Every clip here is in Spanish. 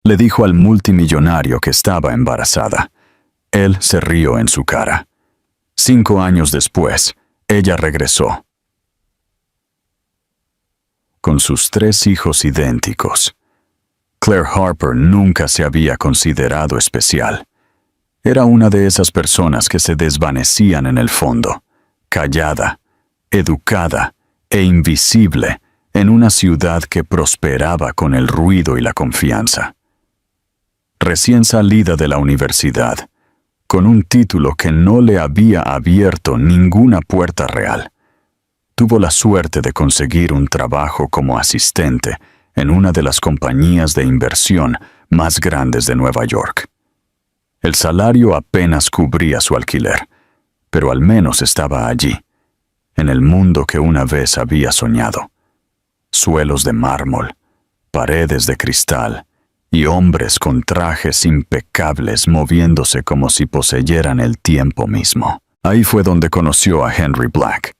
Le dijo al multimillonario que estaba embarazada. Él se rió en su cara. 5 años después, ella regresó. Con sus 3 hijos idénticos. Claire Harper nunca se había considerado especial. Era una de esas personas que se desvanecían en el fondo, callada, educada e invisible en una ciudad que prosperaba con el ruido y la confianza. Recién salida de la universidad, con un título que no le había abierto ninguna puerta real, tuvo la suerte de conseguir un trabajo como asistente en una de las compañías de inversión más grandes de Nueva York. El salario apenas cubría su alquiler, pero al menos estaba allí, en el mundo que una vez había soñado. Suelos de mármol, paredes de cristal y hombres con trajes impecables moviéndose como si poseyeran el tiempo mismo. Ahí fue donde conoció a Henry Black.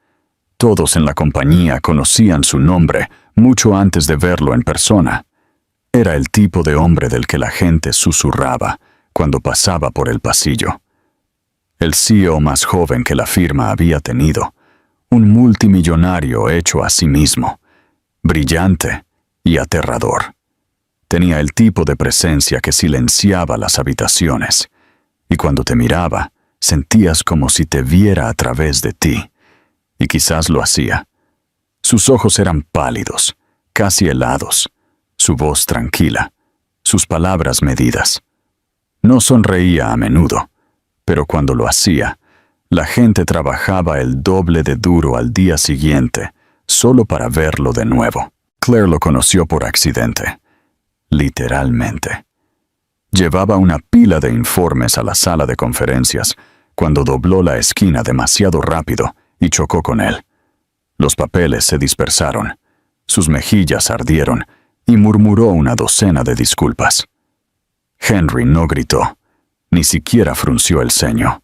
Todos en la compañía conocían su nombre mucho antes de verlo en persona. Era el tipo de hombre del que la gente susurraba cuando pasaba por el pasillo. El CEO más joven que la firma había tenido, un multimillonario hecho a sí mismo, brillante y aterrador. Tenía el tipo de presencia que silenciaba las habitaciones, y cuando te miraba, sentías como si te viera a través de ti, y quizás lo hacía. Sus ojos eran pálidos, casi helados, su voz tranquila, sus palabras medidas. No sonreía a menudo, pero cuando lo hacía, la gente trabajaba el doble de duro al día siguiente, solo para verlo de nuevo. Claire lo conoció por accidente, literalmente. Llevaba una pila de informes a la sala de conferencias cuando dobló la esquina demasiado rápido y chocó con él. Los papeles se dispersaron, sus mejillas ardieron y murmuró una docena de disculpas. Henry no gritó, ni siquiera frunció el ceño.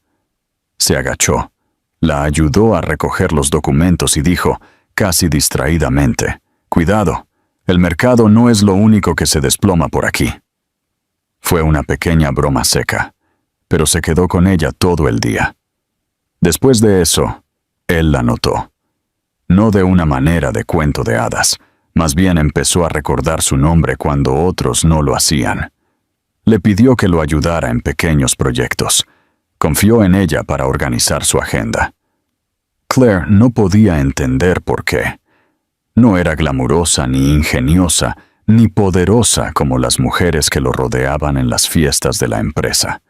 Se agachó, la ayudó a recoger los documentos y dijo, casi distraídamente, «Cuidado, el mercado no es lo único que se desploma por aquí». Fue una pequeña broma seca, pero se quedó con ella todo el día. Después de eso, él la notó. No de una manera de cuento de hadas, más bien empezó a recordar su nombre cuando otros no lo hacían. Le pidió que lo ayudara en pequeños proyectos. Confió en ella para organizar su agenda. Claire no podía entender por qué. No era glamurosa ni ingeniosa, ni poderosa como las mujeres que lo rodeaban en las fiestas de la empresa.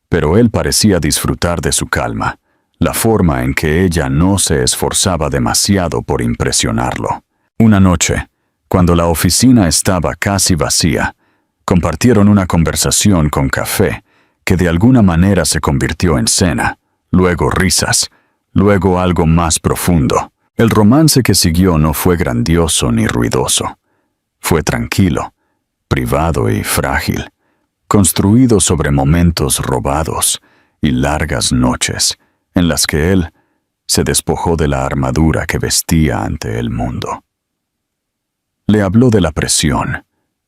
Pero él parecía disfrutar de su calma, la forma en que ella no se esforzaba demasiado por impresionarlo. Una noche, cuando la oficina estaba casi vacía, compartieron una conversación con café que de alguna manera se convirtió en cena, luego risas, luego algo más profundo. El romance que siguió no fue grandioso ni ruidoso. Fue tranquilo, privado y frágil, construido sobre momentos robados y largas noches en las que él se despojó de la armadura que vestía ante el mundo. Le habló de la presión,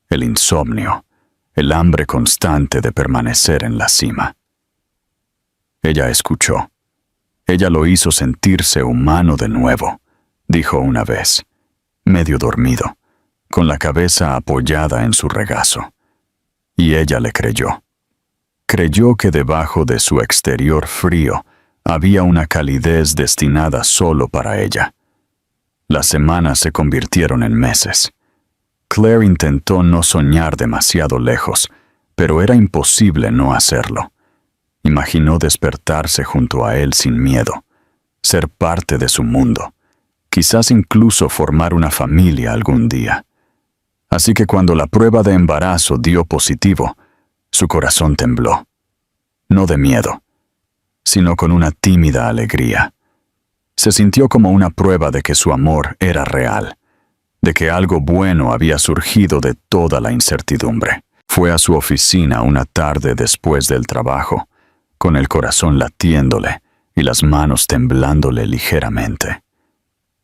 el insomnio, el hambre constante de permanecer en la cima. Ella escuchó. Ella lo hizo sentirse humano de nuevo, dijo una vez, medio dormido, con la cabeza apoyada en su regazo. Y ella le creyó. Creyó que debajo de su exterior frío había una calidez destinada solo para ella. Las semanas se convirtieron en meses. Claire intentó no soñar demasiado lejos, pero era imposible no hacerlo. Imaginó despertarse junto a él sin miedo, ser parte de su mundo, quizás incluso formar una familia algún día. Así que cuando la prueba de embarazo dio positivo, su corazón tembló. No de miedo, sino con una tímida alegría. Se sintió como una prueba de que su amor era real, de que algo bueno había surgido de toda la incertidumbre. Fue a su oficina una tarde después del trabajo, con el corazón latiéndole y las manos temblándole ligeramente.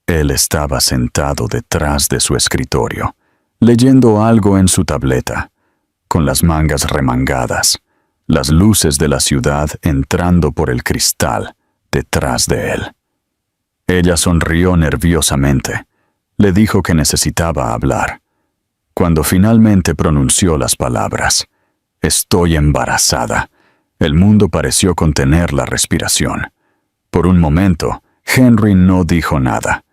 Él estaba sentado detrás de su escritorio, leyendo algo en su tableta, con las mangas remangadas, las luces de la ciudad entrando por el cristal detrás de él. Ella sonrió nerviosamente. Le dijo que necesitaba hablar. Cuando finalmente pronunció las palabras, «Estoy embarazada», el mundo pareció contener la respiración. Por un momento, Henry no dijo nada.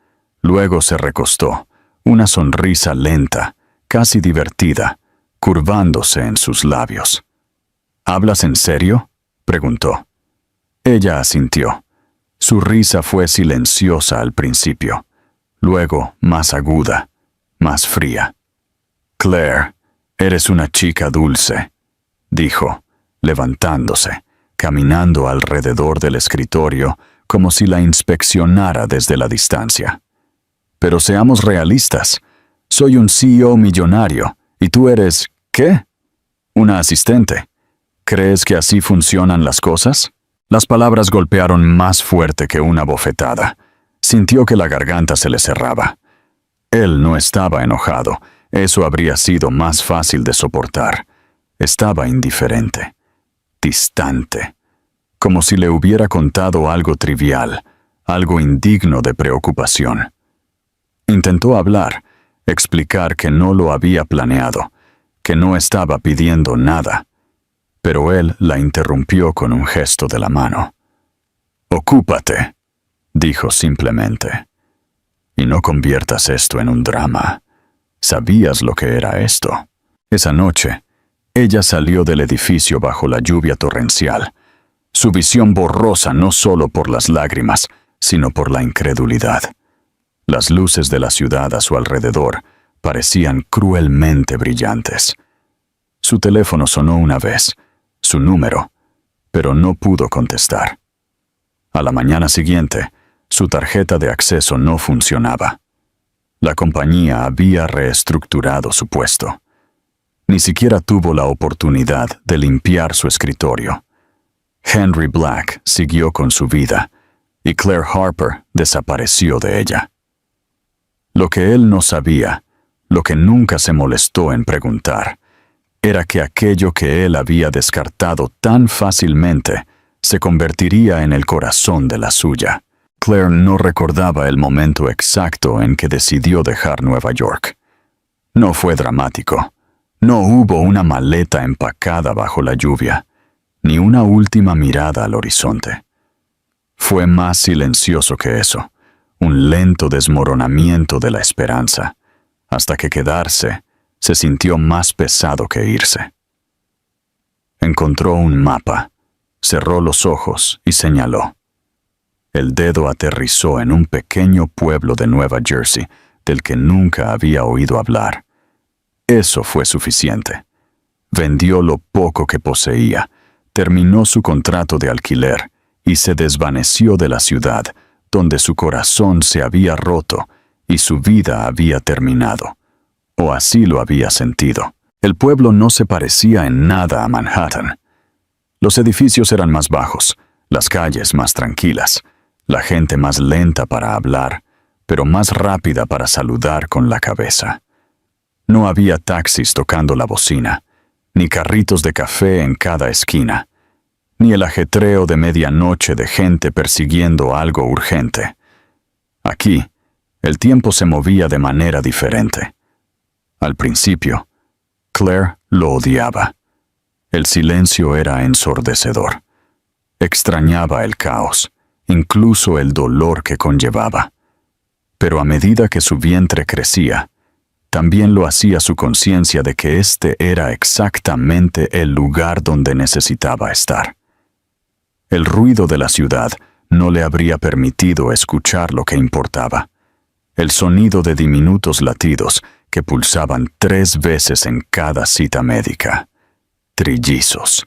Luego se recostó, una sonrisa lenta, casi divertida, curvándose en sus labios. «¿Hablas en serio?», preguntó. Ella asintió. Su risa fue silenciosa al principio, luego más aguda, más fría. «Claire, eres una chica dulce», dijo, levantándose, caminando alrededor del escritorio como si la inspeccionara desde la distancia. «Pero seamos realistas. Soy un CEO millonario, y tú eres, ¿qué? Una asistente. ¿Crees que así funcionan las cosas?». Las palabras golpearon más fuerte que una bofetada. Sintió que la garganta se le cerraba. Él no estaba enojado. Eso habría sido más fácil de soportar. Estaba indiferente, distante, como si le hubiera contado algo trivial, algo indigno de preocupación. Intentó hablar, explicar que no lo había planeado, que no estaba pidiendo nada, pero él la interrumpió con un gesto de la mano. «Ocúpate», dijo simplemente. «Y no conviertas esto en un drama. ¿Sabías lo que era esto?». Esa noche, ella salió del edificio bajo la lluvia torrencial, su visión borrosa no solo por las lágrimas, sino por la incredulidad. Las luces de la ciudad a su alrededor parecían cruelmente brillantes. Su teléfono sonó una vez, su número, pero no pudo contestar. A la mañana siguiente, su tarjeta de acceso no funcionaba. La compañía había reestructurado su puesto. Ni siquiera tuvo la oportunidad de limpiar su escritorio. Henry Black siguió con su vida, y Claire Harper desapareció de ella. Lo que él no sabía, lo que nunca se molestó en preguntar, era que aquello que él había descartado tan fácilmente se convertiría en el corazón de la suya. Claire no recordaba el momento exacto en que decidió dejar Nueva York. No fue dramático. No hubo una maleta empacada bajo la lluvia, ni una última mirada al horizonte. Fue más silencioso que eso, un lento desmoronamiento de la esperanza, hasta que quedarse se sintió más pesado que irse. Encontró un mapa, cerró los ojos y señaló. El dedo aterrizó en un pequeño pueblo de Nueva Jersey del que nunca había oído hablar. Eso fue suficiente. Vendió lo poco que poseía, terminó su contrato de alquiler y se desvaneció de la ciudad, donde su corazón se había roto y su vida había terminado. O así lo había sentido. El pueblo no se parecía en nada a Manhattan. Los edificios eran más bajos, las calles más tranquilas, la gente más lenta para hablar, pero más rápida para saludar con la cabeza. No había taxis tocando la bocina, ni carritos de café en cada esquina, ni el ajetreo de medianoche de gente persiguiendo algo urgente. Aquí, el tiempo se movía de manera diferente. Al principio, Claire lo odiaba. El silencio era ensordecedor. Extrañaba el caos, incluso el dolor que conllevaba. Pero a medida que su vientre crecía, también lo hacía su conciencia de que este era exactamente el lugar donde necesitaba estar. El ruido de la ciudad no le habría permitido escuchar lo que importaba. El sonido de diminutos latidos que pulsaban 3 veces en cada cita médica. Trillizos.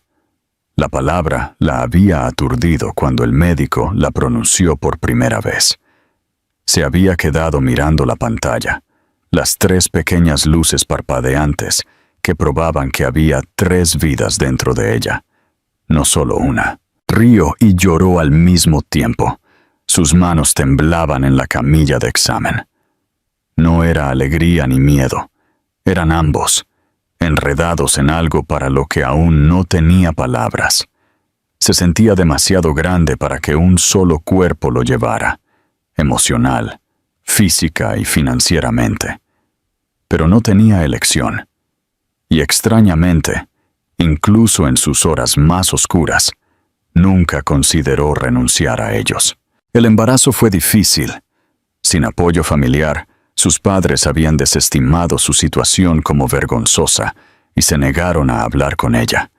La palabra la había aturdido cuando el médico la pronunció por primera vez. Se había quedado mirando la pantalla, las 3 pequeñas luces parpadeantes que probaban que había 3 vidas dentro de ella, no solo una. Rió y lloró al mismo tiempo. Sus manos temblaban en la camilla de examen. No era alegría ni miedo, eran ambos, enredados en algo para lo que aún no tenía palabras. Se sentía demasiado grande para que un solo cuerpo lo llevara, emocional, física y financieramente. Pero no tenía elección. Y extrañamente, incluso en sus horas más oscuras, nunca consideró renunciar a ellos. El embarazo fue difícil. Sin apoyo familiar, sus padres habían desestimado su situación como vergonzosa y se negaron a hablar con ella.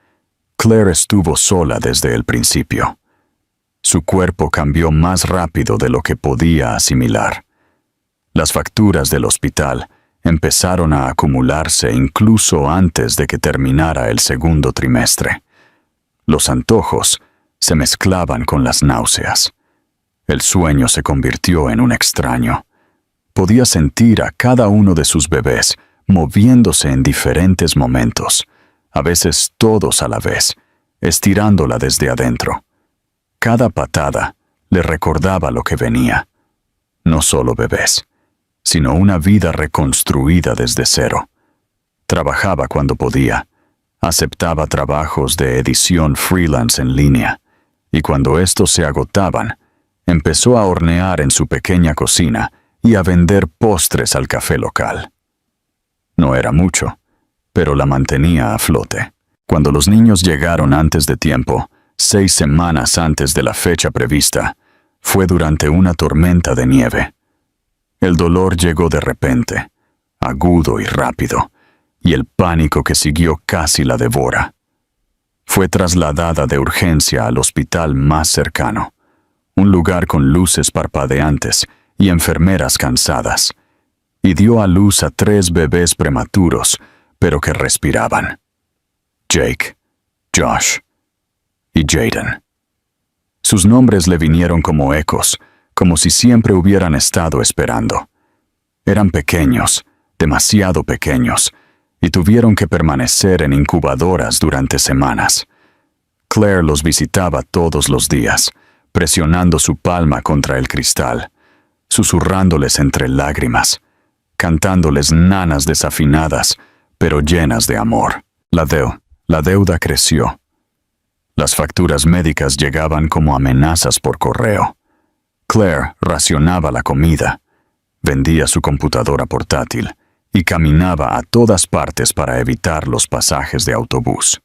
Claire estuvo sola desde el principio. Su cuerpo cambió más rápido de lo que podía asimilar. Las facturas del hospital empezaron a acumularse incluso antes de que terminara el segundo trimestre. Los antojos se mezclaban con las náuseas. El sueño se convirtió en un extraño. Podía sentir a cada uno de sus bebés moviéndose en diferentes momentos, a veces todos a la vez, estirándola desde adentro. Cada patada le recordaba lo que venía. No solo bebés, sino una vida reconstruida desde cero. Trabajaba cuando podía, aceptaba trabajos de edición freelance en línea, y cuando estos se agotaban, empezó a hornear en su pequeña cocina y a vender postres al café local. No era mucho, pero la mantenía a flote. Cuando los niños llegaron antes de tiempo, 6 semanas antes de la fecha prevista, fue durante una tormenta de nieve. El dolor llegó de repente, agudo y rápido, y el pánico que siguió casi la devora. Fue trasladada de urgencia al hospital más cercano, un lugar con luces parpadeantes y enfermeras cansadas, y dio a luz a 3 bebés prematuros, pero que respiraban: Jake, Josh y Jaden. Sus nombres le vinieron como ecos, como si siempre hubieran estado esperando. Eran pequeños, demasiado pequeños, y tuvieron que permanecer en incubadoras durante semanas. Claire los visitaba todos los días, presionando su palma contra el cristal, susurrándoles entre lágrimas, cantándoles nanas desafinadas, pero llenas de amor. La deuda creció. Las facturas médicas llegaban como amenazas por correo. Claire racionaba la comida, vendía su computadora portátil y caminaba a todas partes para evitar los pasajes de autobús.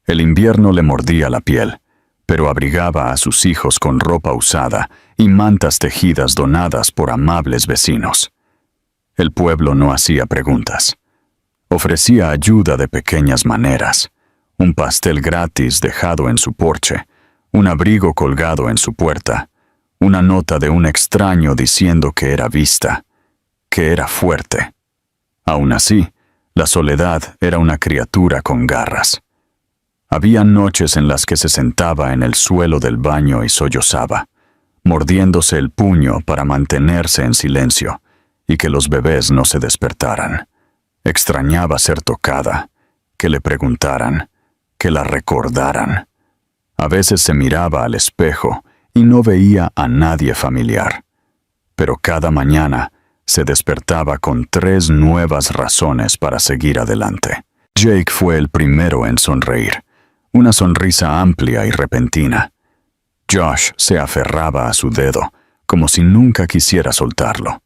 El invierno le mordía la piel, pero abrigaba a sus hijos con ropa usada y mantas tejidas donadas por amables vecinos. El pueblo no hacía preguntas. Ofrecía ayuda de pequeñas maneras: un pastel gratis dejado en su porche, un abrigo colgado en su puerta, una nota de un extraño diciendo que era vista, que era fuerte. Aún así, la soledad era una criatura con garras. Había noches en las que se sentaba en el suelo del baño y sollozaba, mordiéndose el puño para mantenerse en silencio y que los bebés no se despertaran. Extrañaba ser tocada, que le preguntaran, que la recordaran. A veces se miraba al espejo y no veía a nadie familiar. Pero cada mañana se despertaba con 3 nuevas razones para seguir adelante. Jake fue el primero en sonreír, una sonrisa amplia y repentina. Josh se aferraba a su dedo, como si nunca quisiera soltarlo.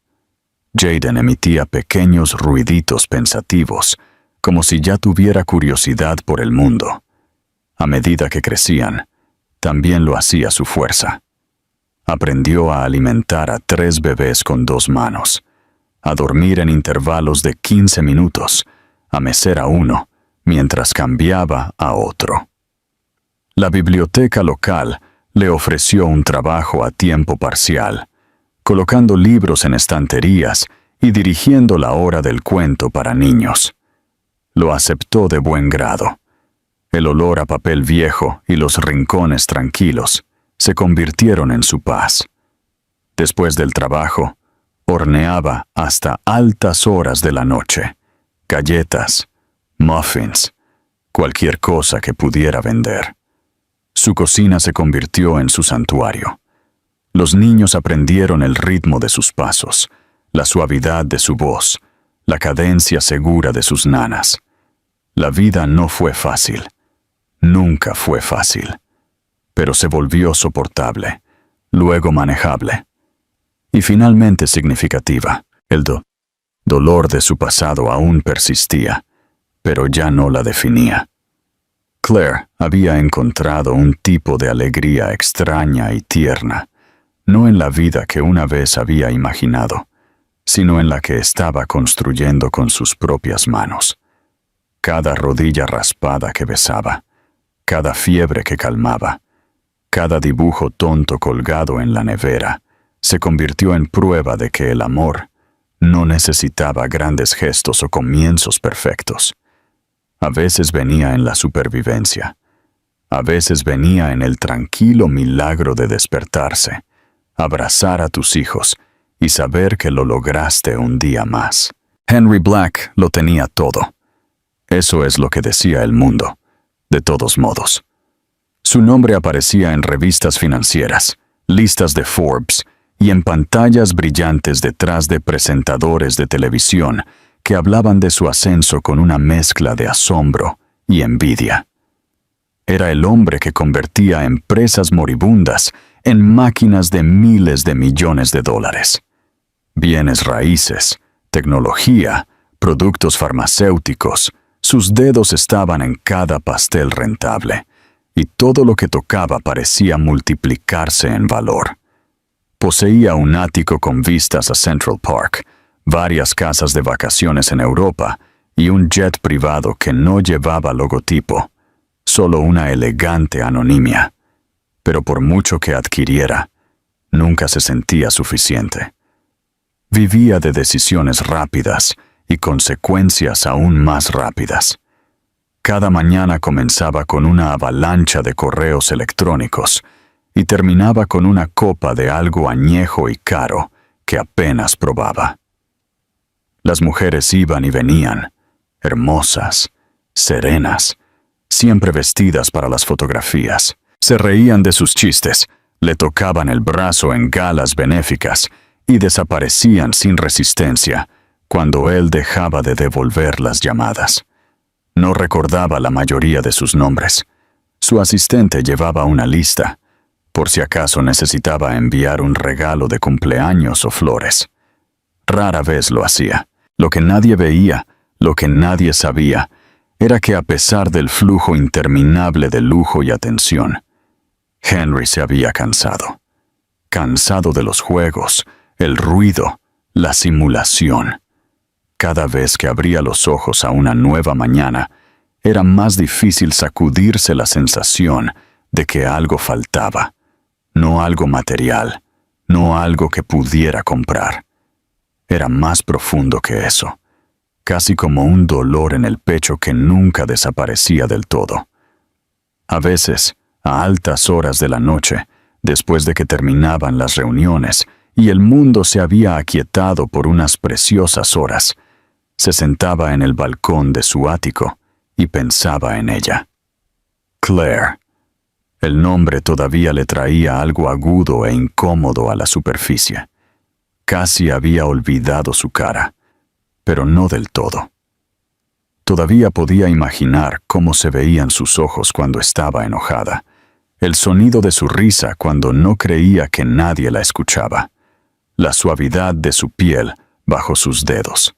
Jaden emitía pequeños ruiditos pensativos, como si ya tuviera curiosidad por el mundo. A medida que crecían, también lo hacía su fuerza. Aprendió a alimentar a 3 bebés con 2 manos, a dormir en intervalos de 15 minutos, a mecer a uno, mientras cambiaba a otro. La biblioteca local le ofreció un trabajo a tiempo parcial, colocando libros en estanterías y dirigiendo la hora del cuento para niños. Lo aceptó de buen grado. El olor a papel viejo y los rincones tranquilos se convirtieron en su paz. Después del trabajo, horneaba hasta altas horas de la noche, galletas, muffins, cualquier cosa que pudiera vender. Su cocina se convirtió en su santuario. Los niños aprendieron el ritmo de sus pasos, la suavidad de su voz, la cadencia segura de sus nanas. La vida no fue fácil. Nunca fue fácil. Pero se volvió soportable, luego manejable. Y finalmente significativa. El dolor de su pasado aún persistía, pero ya no la definía. Claire había encontrado un tipo de alegría extraña y tierna, no en la vida que una vez había imaginado, sino en la que estaba construyendo con sus propias manos. Cada rodilla raspada que besaba, cada fiebre que calmaba, cada dibujo tonto colgado en la nevera, se convirtió en prueba de que el amor no necesitaba grandes gestos o comienzos perfectos. A veces venía en la supervivencia, a veces venía en el tranquilo milagro de despertarse, abrazar a tus hijos y saber que lo lograste un día más. Henry Black lo tenía todo. Eso es lo que decía el mundo, de todos modos. Su nombre aparecía en revistas financieras, listas de Forbes y en pantallas brillantes detrás de presentadores de televisión que hablaban de su ascenso con una mezcla de asombro y envidia. Era el hombre que convertía empresas moribundas en máquinas de miles de millones de dólares. Bienes raíces, tecnología, productos farmacéuticos, sus dedos estaban en cada pastel rentable, y todo lo que tocaba parecía multiplicarse en valor. Poseía un ático con vistas a Central Park, varias casas de vacaciones en Europa y un jet privado que no llevaba logotipo, solo una elegante anonimia. Pero por mucho que adquiriera, nunca se sentía suficiente. Vivía de decisiones rápidas y consecuencias aún más rápidas. Cada mañana comenzaba con una avalancha de correos electrónicos y terminaba con una copa de algo añejo y caro que apenas probaba. Las mujeres iban y venían, hermosas, serenas, siempre vestidas para las fotografías. Se reían de sus chistes, le tocaban el brazo en galas benéficas y desaparecían sin resistencia cuando él dejaba de devolver las llamadas. No recordaba la mayoría de sus nombres. Su asistente llevaba una lista, por si acaso necesitaba enviar un regalo de cumpleaños o flores. Rara vez lo hacía. Lo que nadie veía, lo que nadie sabía, era que a pesar del flujo interminable de lujo y atención, Henry se había cansado. Cansado de los juegos, el ruido, la simulación. Cada vez que abría los ojos a una nueva mañana, era más difícil sacudirse la sensación de que algo faltaba, no algo material, no algo que pudiera comprar. Era más profundo que eso, casi como un dolor en el pecho que nunca desaparecía del todo. A veces, a altas horas de la noche, después de que terminaban las reuniones y el mundo se había aquietado por unas preciosas horas, se sentaba en el balcón de su ático y pensaba en ella. Claire. El nombre todavía le traía algo agudo e incómodo a la superficie. Casi había olvidado su cara, pero no del todo. Todavía podía imaginar cómo se veían sus ojos cuando estaba enojada, el sonido de su risa cuando no creía que nadie la escuchaba, la suavidad de su piel bajo sus dedos.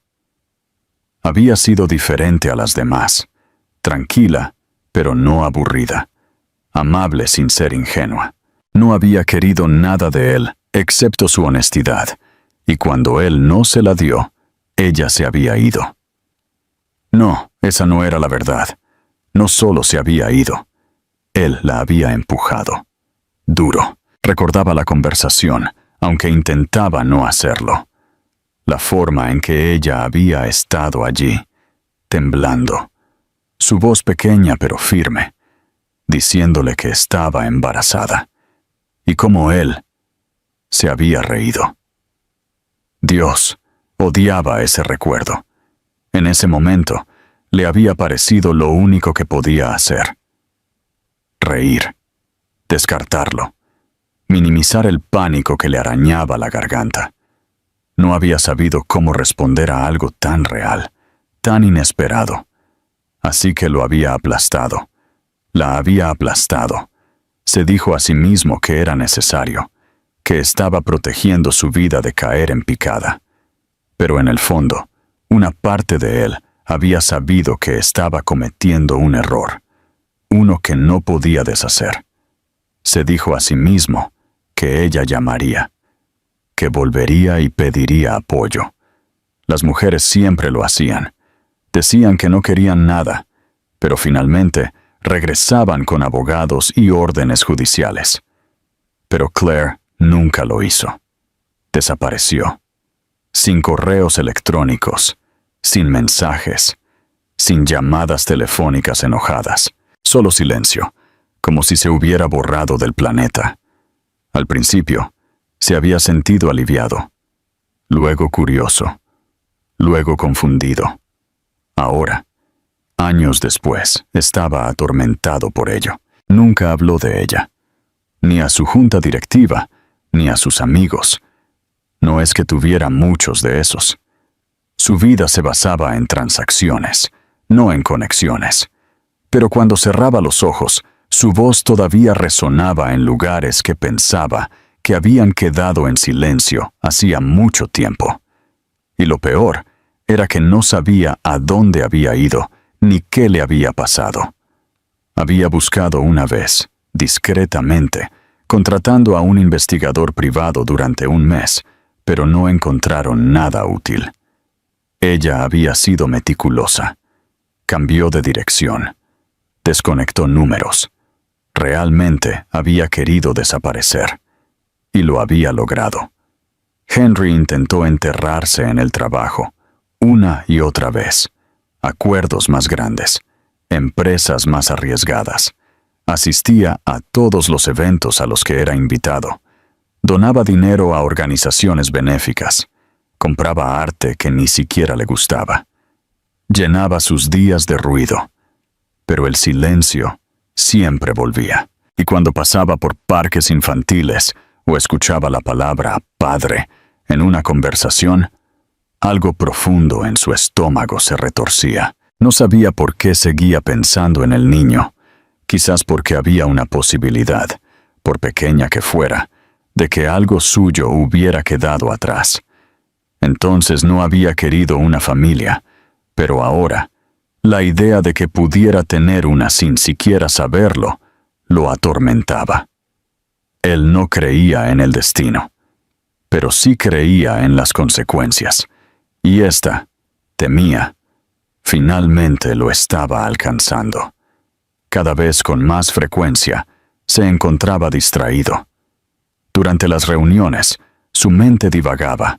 Había sido diferente a las demás, tranquila, pero no aburrida, amable sin ser ingenua. No había querido nada de él, excepto su honestidad, y cuando él no se la dio, ella se había ido. No, esa no era la verdad. No solo se había ido, él la había empujado. Duro. Recordaba la conversación, aunque intentaba no hacerlo. La forma en que ella había estado allí, temblando. Su voz pequeña pero firme, diciéndole que estaba embarazada. Y cómo él se había reído. Dios odiaba ese recuerdo. En ese momento, le había parecido lo único que podía hacer. Reír. Descartarlo. Minimizar el pánico que le arañaba la garganta. No había sabido cómo responder a algo tan real, tan inesperado. Así que lo había aplastado. La había aplastado. Se dijo a sí mismo que era necesario, que estaba protegiendo su vida de caer en picada. Pero en el fondo, una parte de él había sabido que estaba cometiendo un error, uno que no podía deshacer. Se dijo a sí mismo que ella llamaría, que volvería y pediría apoyo. Las mujeres siempre lo hacían. Decían que no querían nada, pero finalmente regresaban con abogados y órdenes judiciales. Pero Claire nunca lo hizo. Desapareció. Sin correos electrónicos, sin mensajes, sin llamadas telefónicas enojadas, solo silencio, como si se hubiera borrado del planeta. Al principio, se había sentido aliviado, luego curioso, luego confundido. Ahora, años después, estaba atormentado por ello. Nunca habló de ella, ni a su junta directiva, ni a sus amigos. No es que tuviera muchos de esos. Su vida se basaba en transacciones, no en conexiones. Pero cuando cerraba los ojos, su voz todavía resonaba en lugares que pensaba que habían quedado en silencio hacía mucho tiempo. Y lo peor era que no sabía a dónde había ido ni qué le había pasado. Había buscado una vez, discretamente, contratando a un investigador privado durante un mes, pero no encontraron nada útil. Ella había sido meticulosa. Cambió de dirección. Desconectó números. Realmente había querido desaparecer. Y lo había logrado. Henry intentó enterrarse en el trabajo, una y otra vez. Acuerdos más grandes, empresas más arriesgadas. Asistía a todos los eventos a los que era invitado. Donaba dinero a organizaciones benéficas. Compraba arte que ni siquiera le gustaba. Llenaba sus días de ruido. Pero el silencio siempre volvía. Y cuando pasaba por parques infantiles o escuchaba la palabra padre en una conversación, algo profundo en su estómago se retorcía. No sabía por qué seguía pensando en el niño. Quizás porque había una posibilidad, por pequeña que fuera, de que algo suyo hubiera quedado atrás. Entonces no había querido una familia, pero ahora, la idea de que pudiera tener una sin siquiera saberlo, lo atormentaba. Él no creía en el destino, pero sí creía en las consecuencias, y ésta, temía, finalmente lo estaba alcanzando. Cada vez con más frecuencia, se encontraba distraído. Durante las reuniones, su mente divagaba.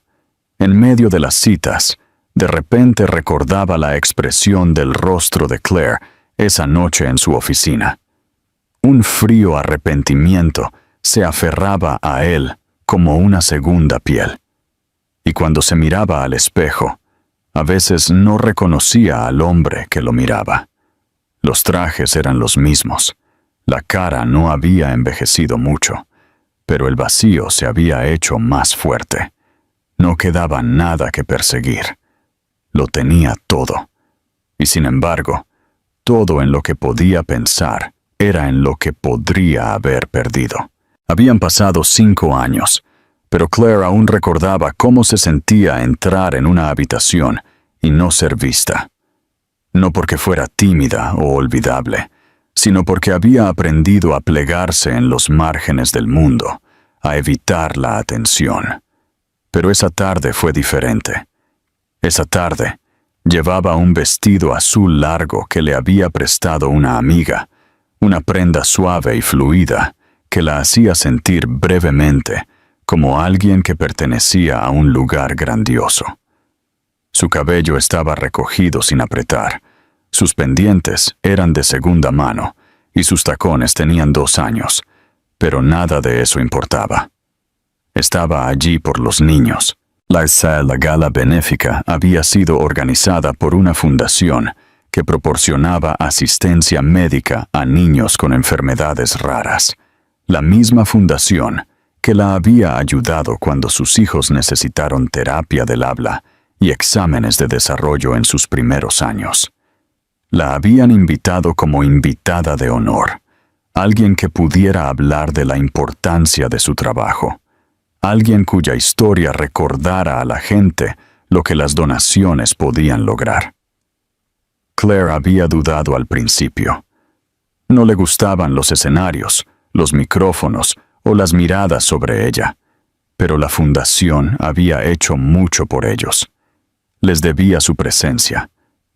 En medio de las citas, de repente recordaba la expresión del rostro de Claire esa noche en su oficina. Un frío arrepentimiento se aferraba a él como una segunda piel. Y cuando se miraba al espejo, a veces no reconocía al hombre que lo miraba. Los trajes eran los mismos. La cara no había envejecido mucho, pero el vacío se había hecho más fuerte. No quedaba nada que perseguir. Lo tenía todo. Y sin embargo, todo en lo que podía pensar era en lo que podría haber perdido. Habían pasado 5 años, pero Claire aún recordaba cómo se sentía entrar en una habitación y no ser vista. No porque fuera tímida o olvidable, sino porque había aprendido a plegarse en los márgenes del mundo, a evitar la atención. Pero esa tarde fue diferente. Esa tarde llevaba un vestido azul largo que le había prestado una amiga, una prenda suave y fluida que la hacía sentir brevemente como alguien que pertenecía a un lugar grandioso. Su cabello estaba recogido sin apretar, sus pendientes eran de segunda mano y sus tacones tenían 2 años, pero nada de eso importaba. Estaba allí por los niños. La gala benéfica había sido organizada por una fundación que proporcionaba asistencia médica a niños con enfermedades raras. La misma fundación que la había ayudado cuando sus hijos necesitaron terapia del habla y exámenes de desarrollo en sus primeros años. La habían invitado como invitada de honor, alguien que pudiera hablar de la importancia de su trabajo, alguien cuya historia recordara a la gente lo que las donaciones podían lograr. Claire había dudado al principio. No le gustaban los escenarios, los micrófonos o las miradas sobre ella, pero la fundación había hecho mucho por ellos. Les debía su presencia,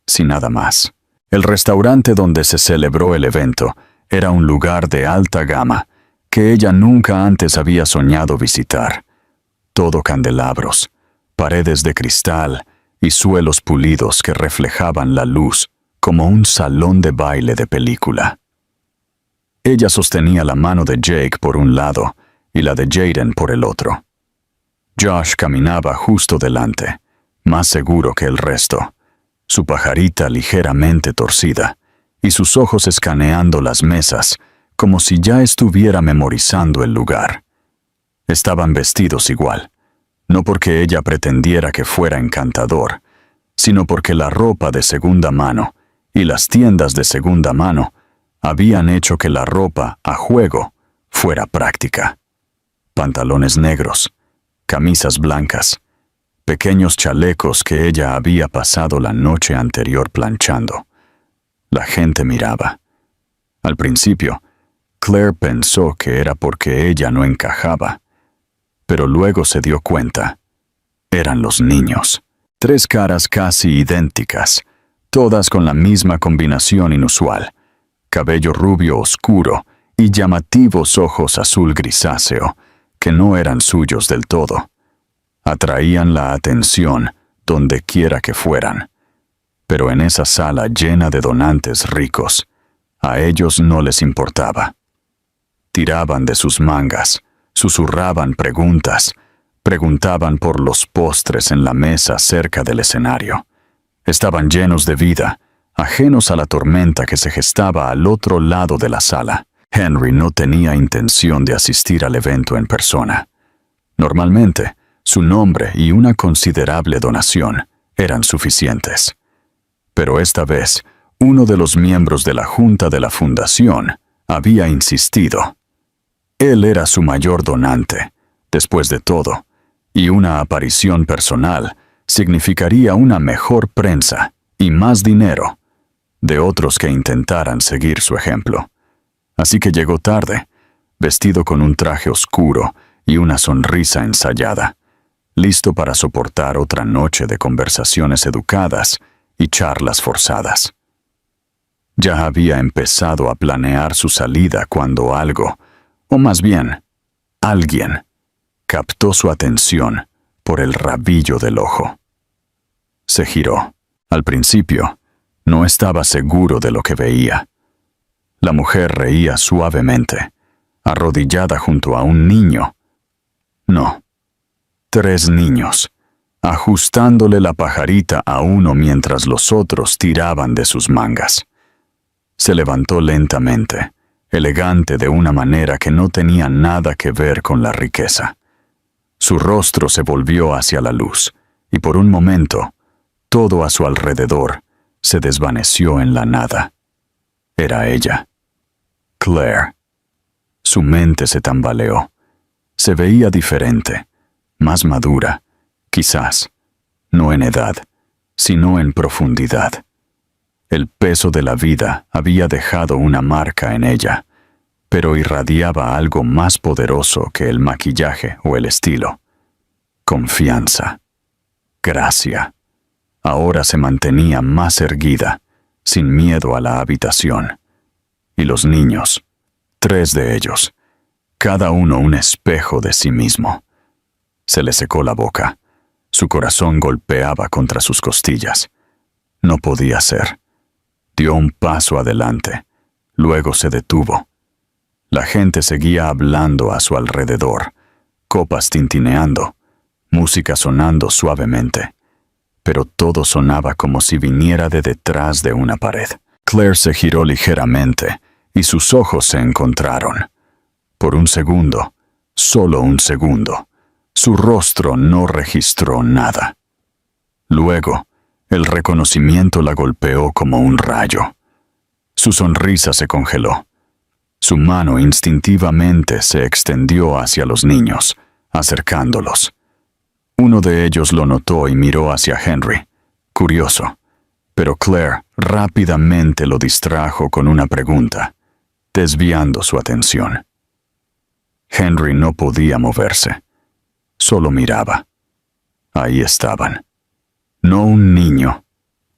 sin nada más. El restaurante donde se celebró el evento era un lugar de alta gama que ella nunca antes había soñado visitar. Todo candelabros, paredes de cristal y suelos pulidos que reflejaban la luz como un salón de baile de película. Ella sostenía la mano de Jake por un lado y la de Jaden por el otro. Josh caminaba justo delante, más seguro que el resto, su pajarita ligeramente torcida y sus ojos escaneando las mesas como si ya estuviera memorizando el lugar. Estaban vestidos igual, no porque ella pretendiera que fuera encantador, sino porque la ropa de segunda mano y las tiendas de segunda mano habían hecho que la ropa a juego fuera práctica. Pantalones negros, camisas blancas, pequeños chalecos que ella había pasado la noche anterior planchando. La gente miraba. Al principio, Claire pensó que era porque ella no encajaba, pero luego se dio cuenta. Eran los niños. 3 caras casi idénticas, todas con la misma combinación inusual: cabello rubio oscuro y llamativos ojos azul grisáceo, que no eran suyos del todo. Atraían la atención donde quiera que fueran. Pero en esa sala llena de donantes ricos, a ellos no les importaba. Tiraban de sus mangas, susurraban preguntas, preguntaban por los postres en la mesa cerca del escenario. Estaban llenos de vida, ajenos a la tormenta que se gestaba al otro lado de la sala. Henry no tenía intención de asistir al evento en persona. Normalmente, su nombre y una considerable donación eran suficientes. Pero esta vez, uno de los miembros de la junta de la fundación había insistido. Él era su mayor donante, después de todo, y una aparición personal significaría una mejor prensa y más dinero de otros que intentaran seguir su ejemplo. Así que llegó tarde, vestido con un traje oscuro y una sonrisa ensayada, listo para soportar otra noche de conversaciones educadas y charlas forzadas. Ya había empezado a planear su salida cuando algo, o más bien, alguien, captó su atención por el rabillo del ojo. Se giró. Al principio, no estaba seguro de lo que veía. La mujer reía suavemente, arrodillada junto a un niño. No, 3 niños, ajustándole la pajarita a uno mientras los otros tiraban de sus mangas. Se levantó lentamente, elegante de una manera que no tenía nada que ver con la riqueza. Su rostro se volvió hacia la luz, y por un momento, todo a su alrededor se desvaneció en la nada. Era ella. Claire. Su mente se tambaleó. Se veía diferente, más madura, quizás, no en edad, sino en profundidad. El peso de la vida había dejado una marca en ella, pero irradiaba algo más poderoso que el maquillaje o el estilo. Confianza. Gracia. Ahora se mantenía más erguida, sin miedo a la habitación. Y los niños, 3 de ellos, cada uno un espejo de sí mismo. Se le secó la boca. Su corazón golpeaba contra sus costillas. No podía ser. Dio un paso adelante. Luego se detuvo. La gente seguía hablando a su alrededor, copas tintineando, música sonando suavemente. Pero todo sonaba como si viniera de detrás de una pared. Claire se giró ligeramente y sus ojos se encontraron. Por un segundo, solo un segundo, su rostro no registró nada. Luego, El reconocimiento la golpeó como un rayo. Su sonrisa se congeló. Su mano instintivamente se extendió hacia los niños, acercándolos. Uno de ellos lo notó y miró hacia Henry, curioso, pero Claire rápidamente lo distrajo con una pregunta, desviando su atención. Henry no podía moverse, solo miraba. Ahí estaban. No un niño,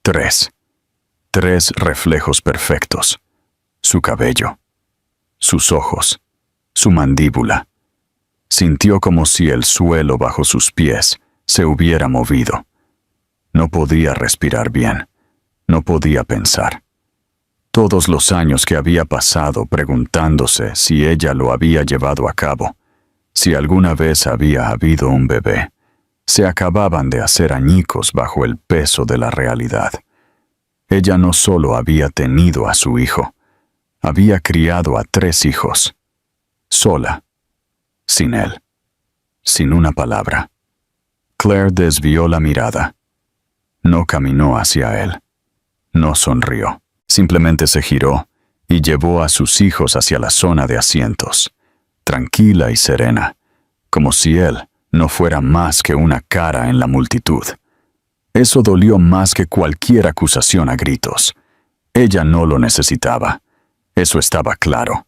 tres reflejos perfectos. Su cabello, sus ojos, su mandíbula. Sintió como si el suelo bajo sus pies se hubiera movido. No podía respirar bien, no podía pensar. Todos los años que había pasado preguntándose si ella lo había llevado a cabo, si alguna vez había habido un bebé, se acababan de hacer añicos bajo el peso de la realidad. Ella no solo había tenido a su hijo, había criado a 3 hijos, sola, sin él, sin una palabra. Claire desvió la mirada. No caminó hacia él. No sonrió. Simplemente se giró y llevó a sus hijos hacia la zona de asientos, tranquila y serena, como si él no fuera más que una cara en la multitud. Eso dolió más que cualquier acusación a gritos. Ella no lo necesitaba. Eso estaba claro.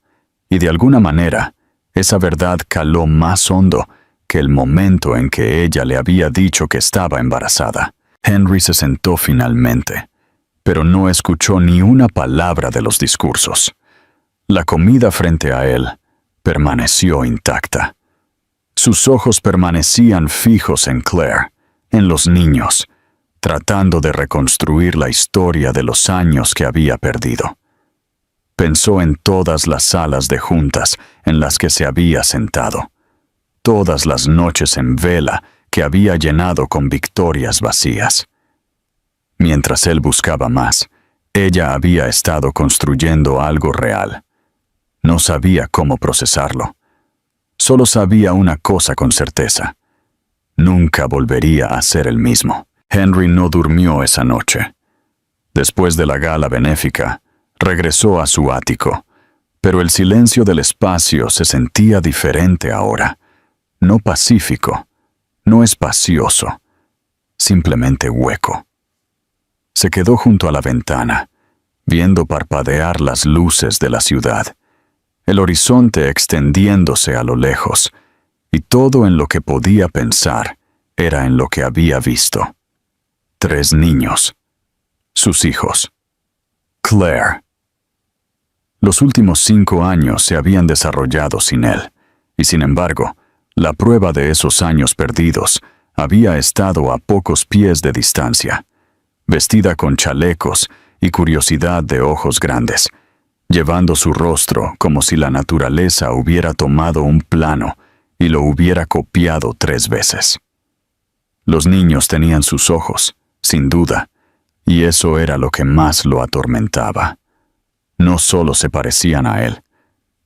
Y de alguna manera, esa verdad caló más hondo que el momento en que ella le había dicho que estaba embarazada. Henry se sentó finalmente, pero no escuchó ni una palabra de los discursos. La comida frente a él permaneció intacta. Sus ojos permanecían fijos en Claire, en los niños, tratando de reconstruir la historia de los años que había perdido. Pensó en todas las salas de juntas en las que se había sentado, todas las noches en vela que había llenado con victorias vacías. Mientras él buscaba más, ella había estado construyendo algo real. No sabía cómo procesarlo. Solo sabía una cosa con certeza. Nunca volvería a ser el mismo. Henry no durmió esa noche. Después de la gala benéfica, regresó a su ático, pero el silencio del espacio se sentía diferente ahora. No pacífico, no espacioso, simplemente hueco. Se quedó junto a la ventana, viendo parpadear las luces de la ciudad, el horizonte extendiéndose a lo lejos, y todo en lo que podía pensar era en lo que había visto. 3 niños, sus hijos. Claire. Los últimos 5 años se habían desarrollado sin él, y sin embargo, la prueba de esos años perdidos había estado a pocos pies de distancia, vestida con chalecos y curiosidad de ojos grandes, llevando su rostro como si la naturaleza hubiera tomado un plano y lo hubiera copiado 3 veces. Los niños tenían sus ojos, sin duda, y eso era lo que más lo atormentaba. No solo se parecían a él,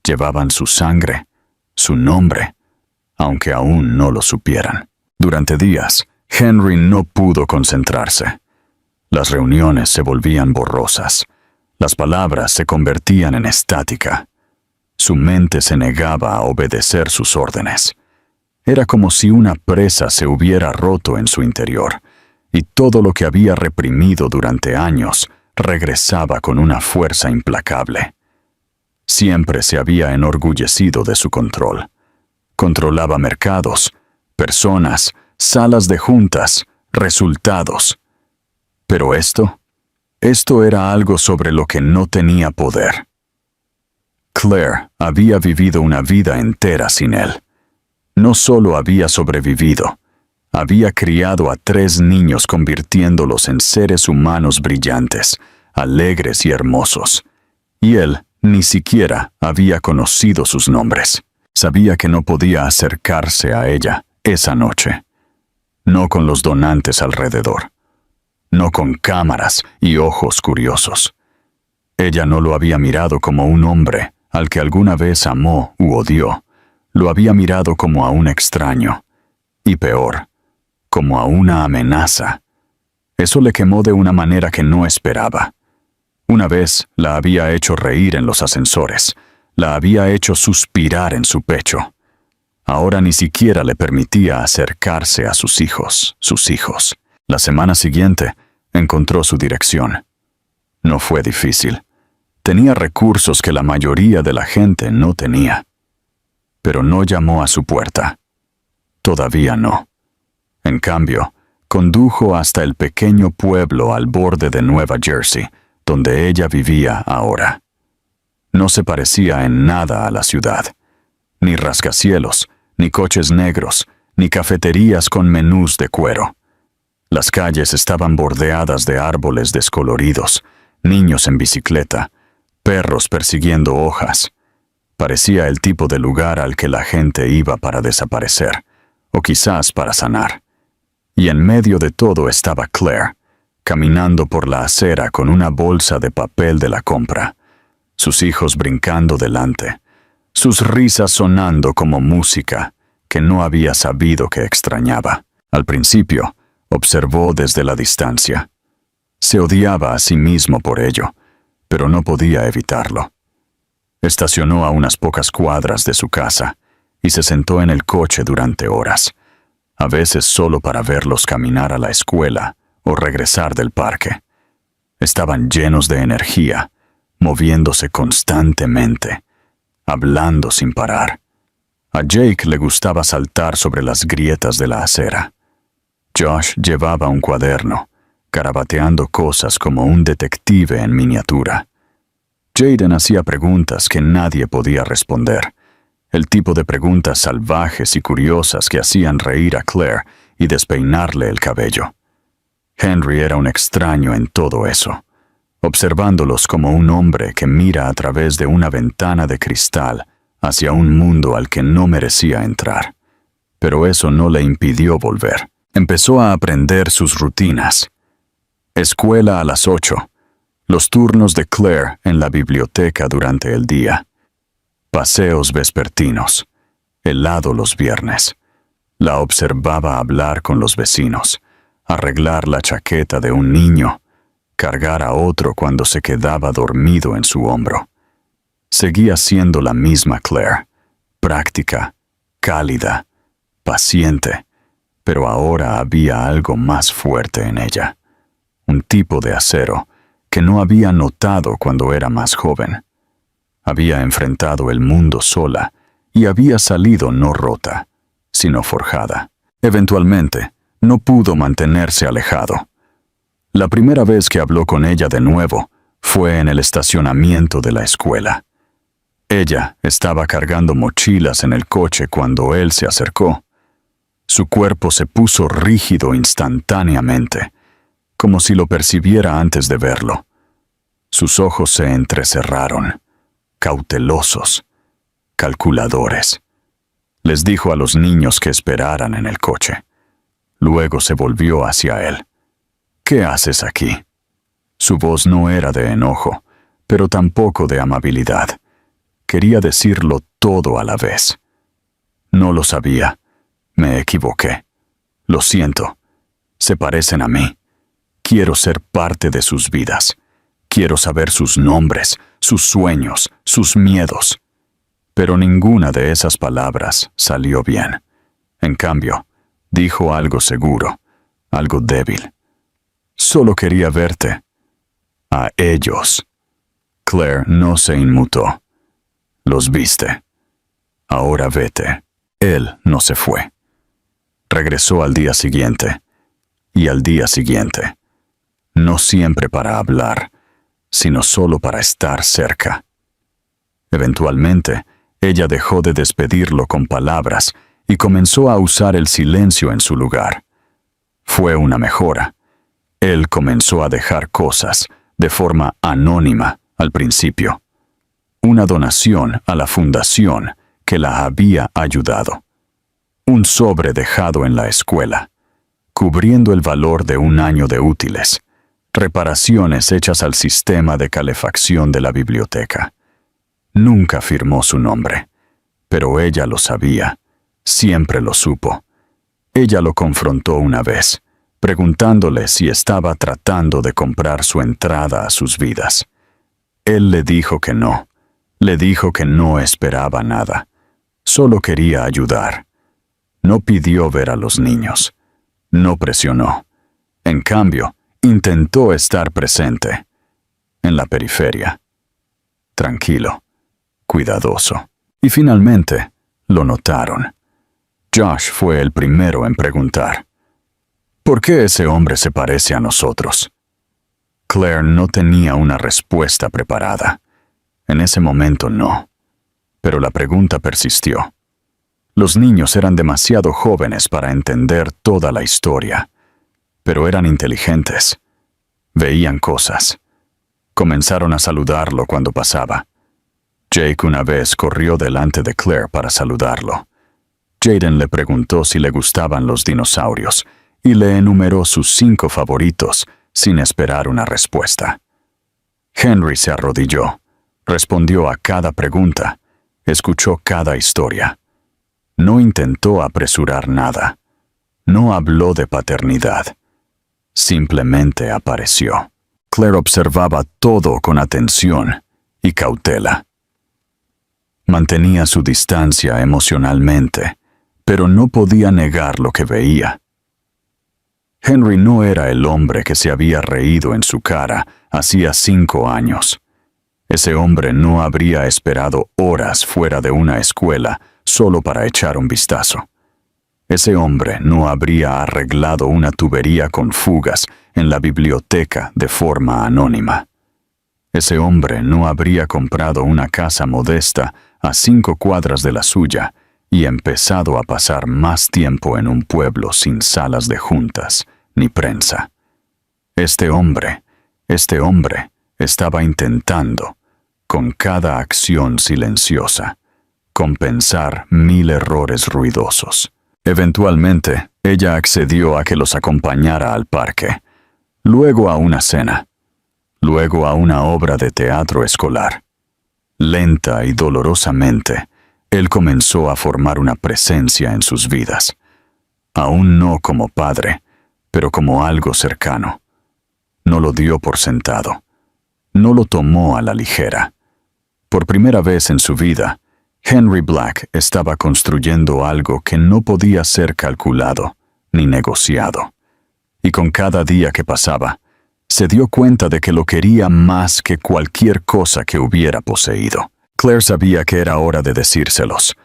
llevaban su sangre, su nombre, aunque aún no lo supieran. Durante días, Henry no pudo concentrarse. Las reuniones se volvían borrosas. Las palabras se convertían en estática. Su mente se negaba a obedecer sus órdenes. Era como si una presa se hubiera roto en su interior, y todo lo que había reprimido durante años regresaba con una fuerza implacable. Siempre se había enorgullecido de su control. Controlaba mercados, personas, salas de juntas, resultados. Pero esto era algo sobre lo que no tenía poder. Claire había vivido una vida entera sin él. No solo había sobrevivido, había criado a 3 niños convirtiéndolos en seres humanos brillantes, alegres y hermosos. Y él ni siquiera había conocido sus nombres. Sabía que no podía acercarse a ella esa noche. No con los donantes alrededor. No con cámaras y ojos curiosos. Ella no lo había mirado como un hombre al que alguna vez amó u odió. Lo había mirado como a un extraño. Y peor, como a una amenaza. Eso le quemó de una manera que no esperaba. Una vez la había hecho reír en los ascensores, la había hecho suspirar en su pecho. Ahora ni siquiera le permitía acercarse a sus hijos. La semana siguiente encontró su dirección. No fue difícil. Tenía recursos que la mayoría de la gente no tenía. Pero no llamó a su puerta. Todavía no. En cambio, condujo hasta el pequeño pueblo al borde de Nueva Jersey, donde ella vivía ahora. No se parecía en nada a la ciudad. Ni rascacielos, ni coches negros, ni cafeterías con menús de cuero. Las calles estaban bordeadas de árboles descoloridos, niños en bicicleta, perros persiguiendo hojas. Parecía el tipo de lugar al que la gente iba para desaparecer, o quizás para sanar. Y en medio de todo estaba Claire, caminando por la acera con una bolsa de papel de la compra, sus hijos brincando delante, sus risas sonando como música que no había sabido que extrañaba. Al principio, observó desde la distancia. Se odiaba a sí mismo por ello, pero no podía evitarlo. Estacionó a unas pocas cuadras de su casa y se sentó en el coche durante horas, a veces solo para verlos caminar a la escuela o regresar del parque. Estaban llenos de energía, moviéndose constantemente, hablando sin parar. A Jake le gustaba saltar sobre las grietas de la acera. Josh llevaba un cuaderno, garabateando cosas como un detective en miniatura. Jaden hacía preguntas que nadie podía responder, el tipo de preguntas salvajes y curiosas que hacían reír a Claire y despeinarle el cabello. Henry era un extraño en todo eso, observándolos como un hombre que mira a través de una ventana de cristal hacia un mundo al que no merecía entrar. Pero eso no le impidió volver. Empezó a aprender sus rutinas. Escuela a las 8, los turnos de Claire en la biblioteca durante el día, paseos vespertinos, helado los viernes. La observaba hablar con los vecinos, arreglar la chaqueta de un niño, cargar a otro cuando se quedaba dormido en su hombro. Seguía siendo la misma Claire, práctica, cálida, paciente, pero ahora había algo más fuerte en ella, un tipo de acero que no había notado cuando era más joven. Había enfrentado el mundo sola y había salido no rota, sino forjada. Eventualmente, no pudo mantenerse alejado. La primera vez que habló con ella de nuevo fue en el estacionamiento de la escuela. Ella estaba cargando mochilas en el coche cuando él se acercó. Su cuerpo se puso rígido instantáneamente, como si lo percibiera antes de verlo. Sus ojos se entrecerraron, cautelosos, calculadores. Les dijo a los niños que esperaran en el coche. Luego se volvió hacia él. ¿Qué haces aquí? Su voz no era de enojo, pero tampoco de amabilidad. Quería decirlo todo a la vez. No lo sabía. Me equivoqué. Lo siento. Se parecen a mí. Quiero ser parte de sus vidas. Quiero saber sus nombres, sus sueños, sus miedos. Pero ninguna de esas palabras salió bien. En cambio, dijo algo seguro, algo débil. Solo quería verte. A ellos. Claire no se inmutó. Los viste. Ahora vete. Él no se fue. Regresó al día siguiente. Y al día siguiente. No siempre para hablar, sino solo para estar cerca. Eventualmente, ella dejó de despedirlo con palabras y comenzó a usar el silencio en su lugar. Fue una mejora. Él comenzó a dejar cosas de forma anónima al principio. Una donación a la fundación que la había ayudado. Un sobre dejado en la escuela, cubriendo el valor de un año de útiles. Reparaciones hechas al sistema de calefacción de la biblioteca. Nunca firmó su nombre, pero ella lo sabía, siempre lo supo. Ella lo confrontó una vez, preguntándole si estaba tratando de comprar su entrada a sus vidas. Él le dijo que no. Le dijo que no esperaba nada. Solo quería ayudar. No pidió ver a los niños. No presionó. En cambio, intentó estar presente. En la periferia. Tranquilo. Cuidadoso. Y finalmente, lo notaron. Josh fue el primero en preguntar: ¿por qué ese hombre se parece a nosotros? Claire no tenía una respuesta preparada. En ese momento no. Pero la pregunta persistió. Los niños eran demasiado jóvenes para entender toda la historia, pero eran inteligentes. Veían cosas. Comenzaron a saludarlo cuando pasaba. Jake una vez corrió delante de Claire para saludarlo. Jaden le preguntó si le gustaban los dinosaurios y le enumeró sus 5 favoritos sin esperar una respuesta. Henry se arrodilló, respondió a cada pregunta, escuchó cada historia. No intentó apresurar nada. No habló de paternidad. Simplemente apareció. Claire observaba todo con atención y cautela. Mantenía su distancia emocionalmente, pero no podía negar lo que veía. Henry no era el hombre que se había reído en su cara hacía 5 años. Ese hombre no habría esperado horas fuera de una escuela solo para echar un vistazo. Ese hombre no habría arreglado una tubería con fugas en la biblioteca de forma anónima. Ese hombre no habría comprado una casa modesta a 5 cuadras de la suya y empezado a pasar más tiempo en un pueblo sin salas de juntas ni prensa. Este hombre estaba intentando, con cada acción silenciosa, compensar 1000 errores ruidosos. Eventualmente, ella accedió a que los acompañara al parque, luego a una cena, luego a una obra de teatro escolar. Lenta y dolorosamente, él comenzó a formar una presencia en sus vidas. Aún no como padre, pero como algo cercano. No lo dio por sentado. No lo tomó a la ligera. Por primera vez en su vida, Henry Black estaba construyendo algo que no podía ser calculado ni negociado. Y con cada día que pasaba, se dio cuenta de que lo quería más que cualquier cosa que hubiera poseído. Claire sabía que era hora de decírselos.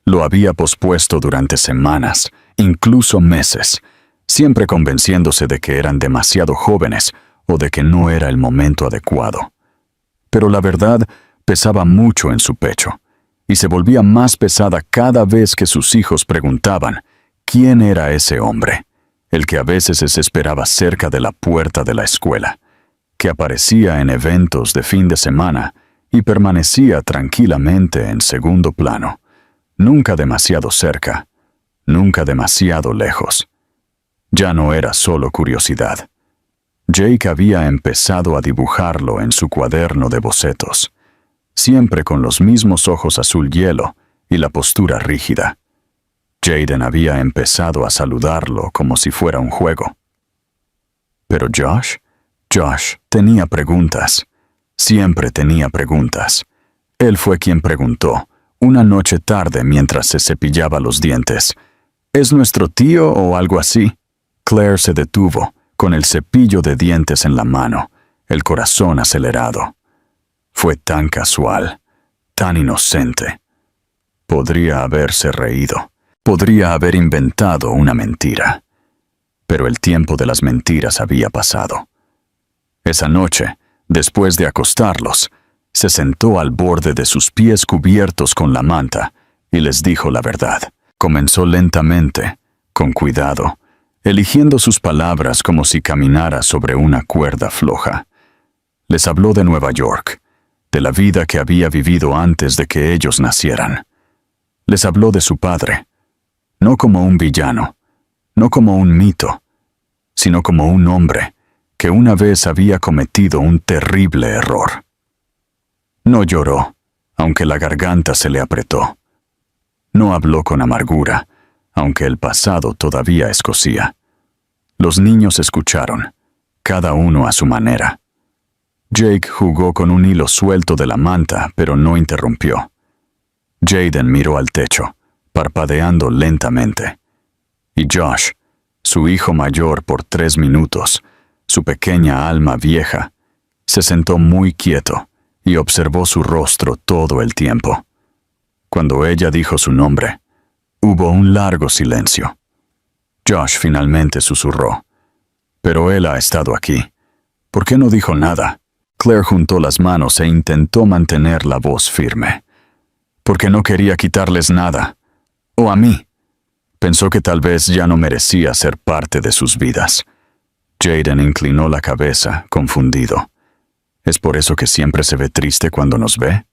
Lo había pospuesto durante semanas, incluso meses, siempre convenciéndose de que eran demasiado jóvenes o de que no era el momento adecuado. Pero la verdad pesaba mucho en su pecho, y se volvía más pesada cada vez que sus hijos preguntaban quién era ese hombre, el que a veces se esperaba cerca de la puerta de la escuela, que aparecía en eventos de fin de semana y permanecía tranquilamente en segundo plano, nunca demasiado cerca, nunca demasiado lejos. Ya no era solo curiosidad. Jake había empezado a dibujarlo en su cuaderno de bocetos, siempre con los mismos ojos azul hielo y la postura rígida. Jaden había empezado a saludarlo como si fuera un juego. Pero Josh tenía preguntas. Siempre tenía preguntas. Él fue quien preguntó, una noche tarde mientras se cepillaba los dientes: ¿es nuestro tío o algo así? Claire se detuvo, con el cepillo de dientes en la mano, el corazón acelerado. Fue tan casual, tan inocente. Podría haberse reído, podría haber inventado una mentira. Pero el tiempo de las mentiras había pasado. Esa noche, después de acostarlos, se sentó al borde de sus pies cubiertos con la manta y les dijo la verdad. Comenzó lentamente, con cuidado, eligiendo sus palabras como si caminara sobre una cuerda floja. Les habló de Nueva York, de la vida que había vivido antes de que ellos nacieran. Les habló de su padre, no como un villano, no como un mito, sino como un hombre que una vez había cometido un terrible error. No lloró, aunque la garganta se le apretó. No habló con amargura, aunque el pasado todavía escocía. Los niños escucharon, cada uno a su manera. Jake jugó con un hilo suelto de la manta, pero no interrumpió. Jaden miró al techo, parpadeando lentamente. Y Josh, su hijo mayor por 3 minutos, su pequeña alma vieja, se sentó muy quieto y observó su rostro todo el tiempo. Cuando ella dijo su nombre, hubo un largo silencio. Josh finalmente susurró. «Pero él ha estado aquí. ¿Por qué no dijo nada?» Claire juntó las manos e intentó mantener la voz firme. «Porque no quería quitarles nada. O a mí». Pensó que tal vez ya no merecía ser parte de sus vidas. Jaden inclinó la cabeza, confundido. ¿Es por eso que siempre se ve triste cuando nos ve?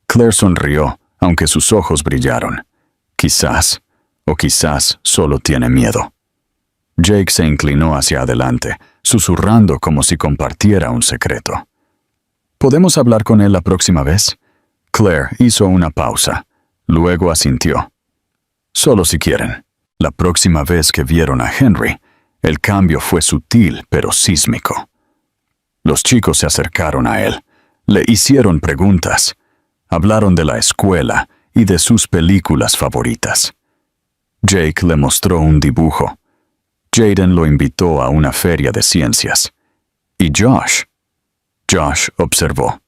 Claire sonrió, aunque sus ojos brillaron. Quizás, o quizás solo tiene miedo. Jake se inclinó hacia adelante, susurrando como si compartiera un secreto. ¿Podemos hablar con él la próxima vez? Claire hizo una pausa. Luego asintió. Solo si quieren. La próxima vez que vieron a Henry, el cambio fue sutil pero sísmico. Los chicos se acercaron a él, le hicieron preguntas, hablaron de la escuela y de sus películas favoritas. Jake le mostró un dibujo. Jaden lo invitó a una feria de ciencias. ¿Y Josh? Josh observó.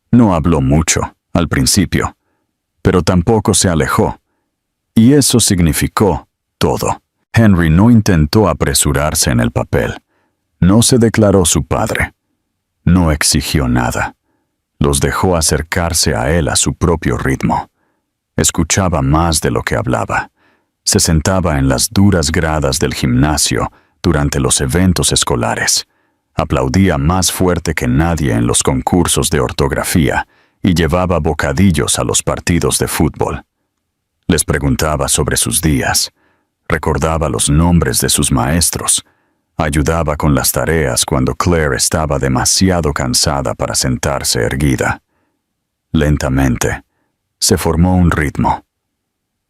No habló mucho, al principio, pero tampoco se alejó. Y eso significó todo. Henry no intentó apresurarse en el papel. No se declaró su padre. No exigió nada. Los dejó acercarse a él a su propio ritmo. Escuchaba más de lo que hablaba. Se sentaba en las duras gradas del gimnasio durante los eventos escolares. Aplaudía más fuerte que nadie en los concursos de ortografía y llevaba bocadillos a los partidos de fútbol. Les preguntaba sobre sus días. Recordaba los nombres de sus maestros. Ayudaba con las tareas cuando Claire estaba demasiado cansada para sentarse erguida. Lentamente, se formó un ritmo.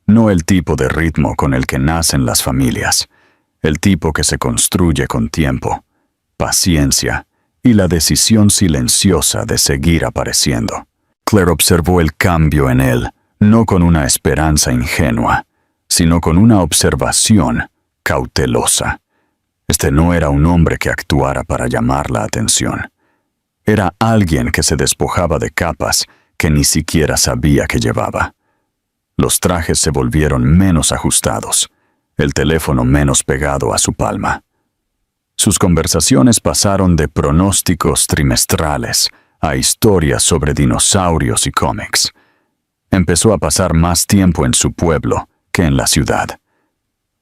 No el tipo de ritmo con el que nacen las familias, el tipo que se construye con tiempo, paciencia y la decisión silenciosa de seguir apareciendo. Claire observó el cambio en él, no con una esperanza ingenua, sino con una observación cautelosa. Este no era un hombre que actuara para llamar la atención. Era alguien que se despojaba de capas que ni siquiera sabía que llevaba. Los trajes se volvieron menos ajustados, el teléfono menos pegado a su palma. Sus conversaciones pasaron de pronósticos trimestrales a historias sobre dinosaurios y cómics. Empezó a pasar más tiempo en su pueblo que en la ciudad.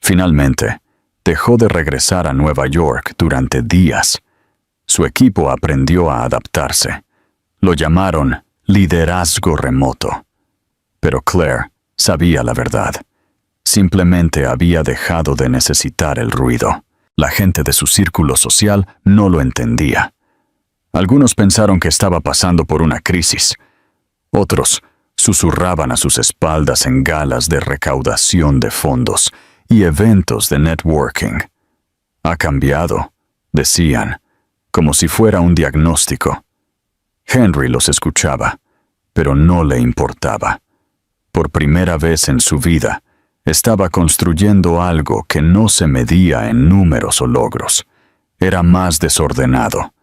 Finalmente, dejó de regresar a Nueva York durante días. Su equipo aprendió a adaptarse. Lo llamaron liderazgo remoto. Pero Claire sabía la verdad. Simplemente había dejado de necesitar el ruido. La gente de su círculo social no lo entendía. Algunos pensaron que estaba pasando por una crisis. Otros susurraban a sus espaldas en galas de recaudación de fondos y eventos de networking. Ha cambiado, decían, como si fuera un diagnóstico. Henry los escuchaba, pero no le importaba. Por primera vez en su vida, estaba construyendo algo que no se medía en números o logros. Era más desordenado,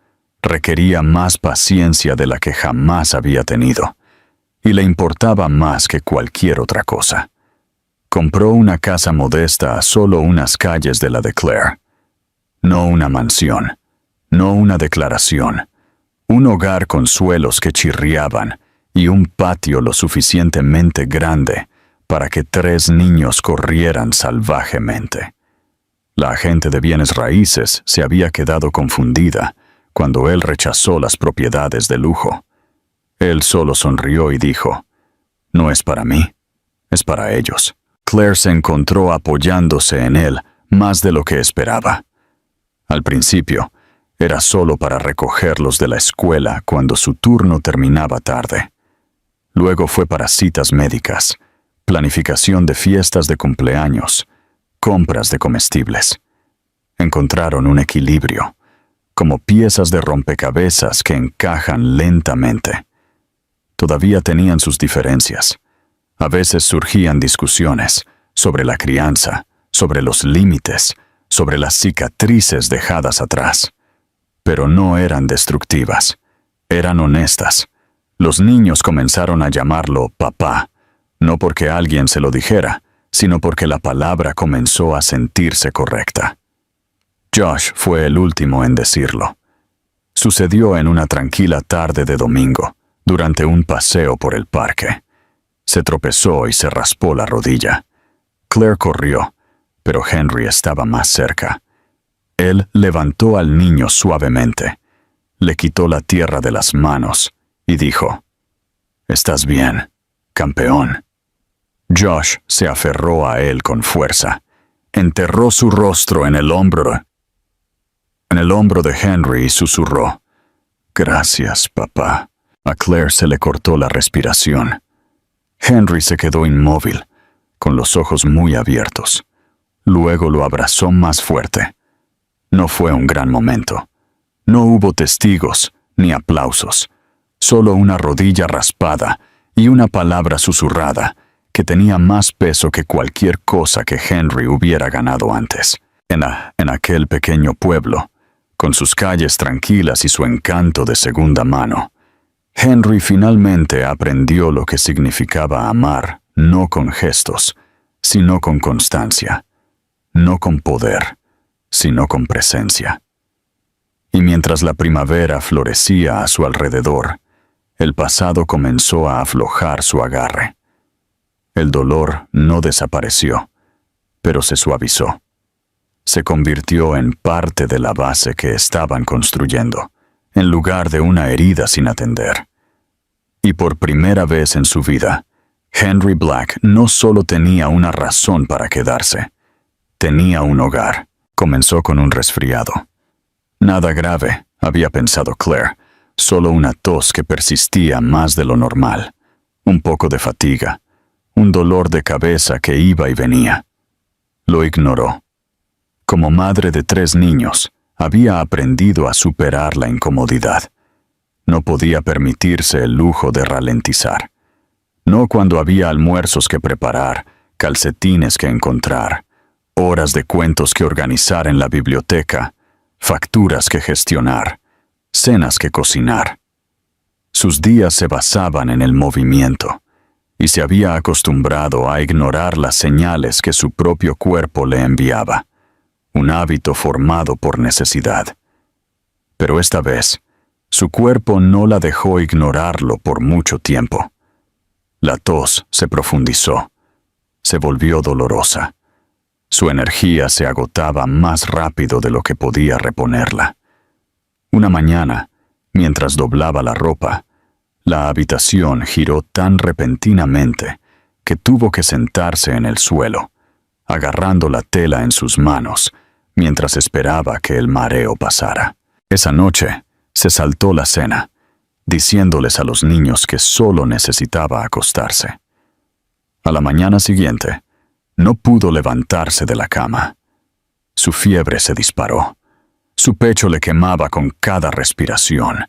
requería más paciencia de la que jamás había tenido, y le importaba más que cualquier otra cosa. Compró una casa modesta a solo unas calles de la de Claire. No una mansión, no una declaración, un hogar con suelos que chirriaban y un patio lo suficientemente grande para que 3 niños corrieran salvajemente. La agente de bienes raíces se había quedado confundida cuando él rechazó las propiedades de lujo. Él solo sonrió y dijo, «No es para mí, es para ellos». Claire se encontró apoyándose en él más de lo que esperaba. Al principio, era solo para recogerlos de la escuela cuando su turno terminaba tarde. Luego fue para citas médicas, planificación de fiestas de cumpleaños, compras de comestibles. Encontraron un equilibrio, como piezas de rompecabezas que encajan lentamente. Todavía tenían sus diferencias. A veces surgían discusiones sobre la crianza, sobre los límites, sobre las cicatrices dejadas atrás. Pero no eran destructivas, eran honestas. Los niños comenzaron a llamarlo papá, no porque alguien se lo dijera, sino porque la palabra comenzó a sentirse correcta. Josh fue el último en decirlo. Sucedió en una tranquila tarde de domingo, durante un paseo por el parque. Se tropezó y se raspó la rodilla. Claire corrió, pero Henry estaba más cerca. Él levantó al niño suavemente, le quitó la tierra de las manos y dijo: «Estás bien, campeón». Josh se aferró a él con fuerza, enterró su rostro en el hombro de Henry y susurró: «Gracias, papá». A Claire se le cortó la respiración. Henry se quedó inmóvil, con los ojos muy abiertos. Luego lo abrazó más fuerte. No fue un gran momento. No hubo testigos ni aplausos, solo una rodilla raspada y una palabra susurrada que tenía más peso que cualquier cosa que Henry hubiera ganado antes. En aquel pequeño pueblo, con sus calles tranquilas y su encanto de segunda mano, Henry finalmente aprendió lo que significaba amar, no con gestos, sino con constancia, no con poder, sino con presencia. Y mientras la primavera florecía a su alrededor, el pasado comenzó a aflojar su agarre. El dolor no desapareció, pero se suavizó. Se convirtió en parte de la base que estaban construyendo, en lugar de una herida sin atender. Y por primera vez en su vida, Henry Black no solo tenía una razón para quedarse, tenía un hogar. Comenzó con un resfriado. Nada grave, había pensado Claire, solo una tos que persistía más de lo normal, un poco de fatiga, un dolor de cabeza que iba y venía. Lo ignoró. Como madre de 3 niños, había aprendido a superar la incomodidad. No podía permitirse el lujo de ralentizar. No cuando había almuerzos que preparar, calcetines que encontrar, horas de cuentos que organizar en la biblioteca, facturas que gestionar, cenas que cocinar. Sus días se basaban en el movimiento, y se había acostumbrado a ignorar las señales que su propio cuerpo le enviaba, un hábito formado por necesidad. Pero esta vez, su cuerpo no la dejó ignorarlo por mucho tiempo. La tos se profundizó, se volvió dolorosa. Su energía se agotaba más rápido de lo que podía reponerla. Una mañana, mientras doblaba la ropa, la habitación giró tan repentinamente que tuvo que sentarse en el suelo, agarrando la tela en sus manos, mientras esperaba que el mareo pasara. Esa noche, se saltó la cena, diciéndoles a los niños que solo necesitaba acostarse. A la mañana siguiente, no pudo levantarse de la cama. Su fiebre se disparó. Su pecho le quemaba con cada respiración,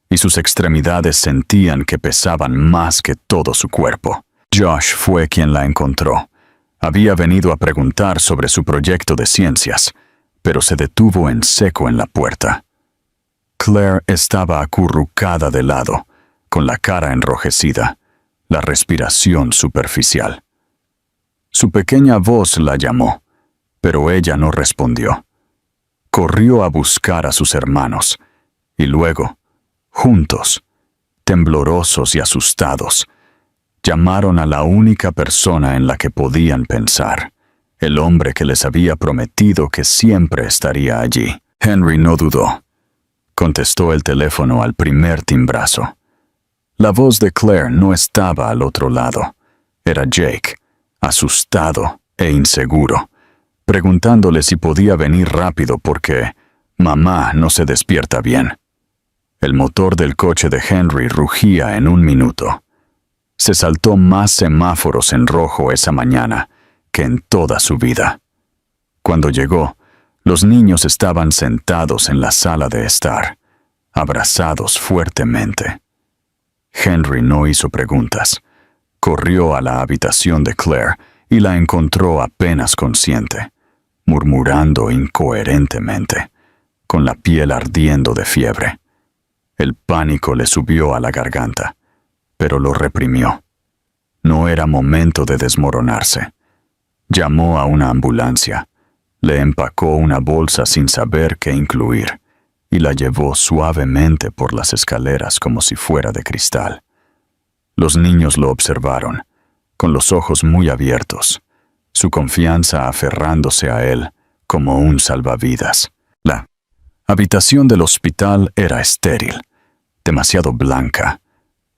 y sus extremidades sentían que pesaban más que todo su cuerpo. Josh fue quien la encontró. Había venido a preguntar sobre su proyecto de ciencias, pero se detuvo en seco en la puerta. Claire estaba acurrucada de lado, con la cara enrojecida, la respiración superficial. Su pequeña voz la llamó, pero ella no respondió. Corrió a buscar a sus hermanos, y luego, juntos, temblorosos y asustados, llamaron a la única persona en la que podían pensar, el hombre que les había prometido que siempre estaría allí. Henry no dudó. Contestó el teléfono al primer timbrazo. La voz de Claire no estaba al otro lado. Era Jake, asustado e inseguro, preguntándole si podía venir rápido porque mamá no se despierta bien. El motor del coche de Henry rugía en un minuto. Se saltó más semáforos en rojo esa mañana que en toda su vida. Cuando llegó, Los niños estaban sentados en la sala de estar, abrazados fuertemente. Henry no hizo preguntas. Corrió a la habitación de Claire y la encontró apenas consciente, murmurando incoherentemente, con la piel ardiendo de fiebre. El pánico le subió a la garganta, pero lo reprimió. No era momento de desmoronarse. Llamó a una ambulancia, le empacó una bolsa sin saber qué incluir y la llevó suavemente por las escaleras como si fuera de cristal. Los niños lo observaron, con los ojos muy abiertos, su confianza aferrándose a él como un salvavidas. La habitación del hospital era estéril, demasiado blanca,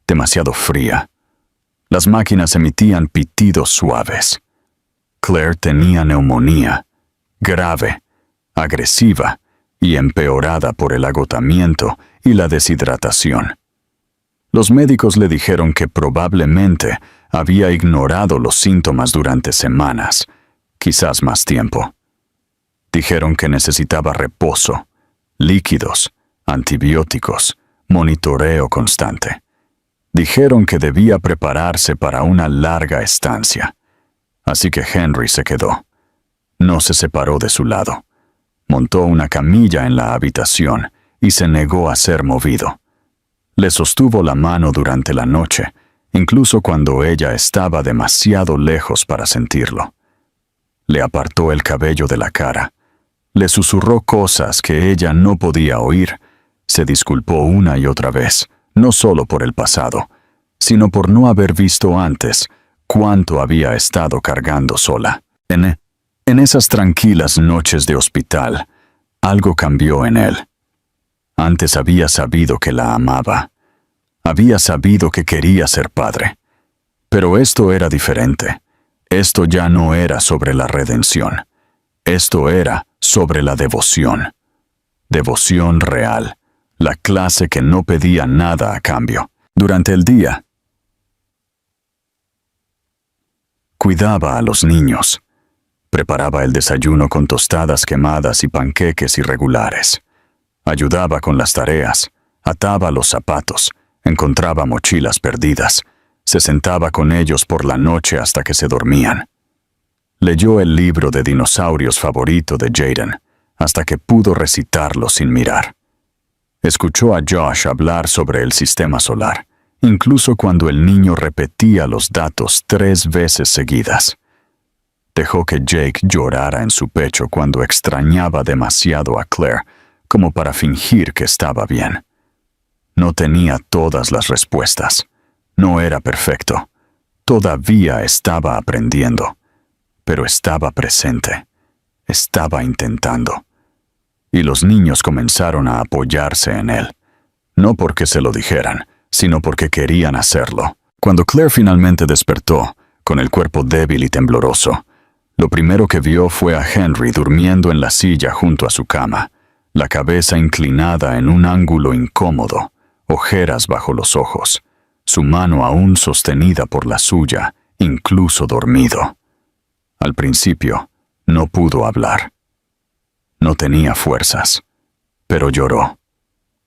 demasiado fría. Las máquinas emitían pitidos suaves. Claire tenía neumonía, grave, agresiva y empeorada por el agotamiento y la deshidratación. Los médicos le dijeron que probablemente había ignorado los síntomas durante semanas, quizás más tiempo. Dijeron que necesitaba reposo, líquidos, antibióticos, monitoreo constante. Dijeron que debía prepararse para una larga estancia. Así que Henry se quedó. No se separó de su lado. Montó una camilla en la habitación y se negó a ser movido. Le sostuvo la mano durante la noche, incluso cuando ella estaba demasiado lejos para sentirlo. Le apartó el cabello de la cara. Le susurró cosas que ella no podía oír. Se disculpó una y otra vez, no solo por el pasado, sino por no haber visto antes cuánto había estado cargando sola. En esas tranquilas noches de hospital, algo cambió en él. Antes había sabido que la amaba. Había sabido que quería ser padre. Pero esto era diferente. Esto ya no era sobre la redención. Esto era sobre la devoción. Devoción real, la clase que no pedía nada a cambio. Durante el día, cuidaba a los niños. Preparaba el desayuno con tostadas quemadas y panqueques irregulares. Ayudaba con las tareas, ataba los zapatos, encontraba mochilas perdidas, se sentaba con ellos por la noche hasta que se dormían. Leyó el libro de dinosaurios favorito de Jaden, hasta que pudo recitarlo sin mirar. Escuchó a Josh hablar sobre el sistema solar, incluso cuando el niño repetía los datos 3 veces seguidas. Dejó que Jake llorara en su pecho cuando extrañaba demasiado a Claire, como para fingir que estaba bien. No tenía todas las respuestas. No era perfecto. Todavía estaba aprendiendo. Pero estaba presente. Estaba intentando. Y los niños comenzaron a apoyarse en él. No porque se lo dijeran, sino porque querían hacerlo. Cuando Claire finalmente despertó, con el cuerpo débil y tembloroso, lo primero que vio fue a Henry durmiendo en la silla junto a su cama, la cabeza inclinada en un ángulo incómodo, ojeras bajo los ojos, su mano aún sostenida por la suya, incluso dormido. Al principio, no pudo hablar. No tenía fuerzas, pero lloró.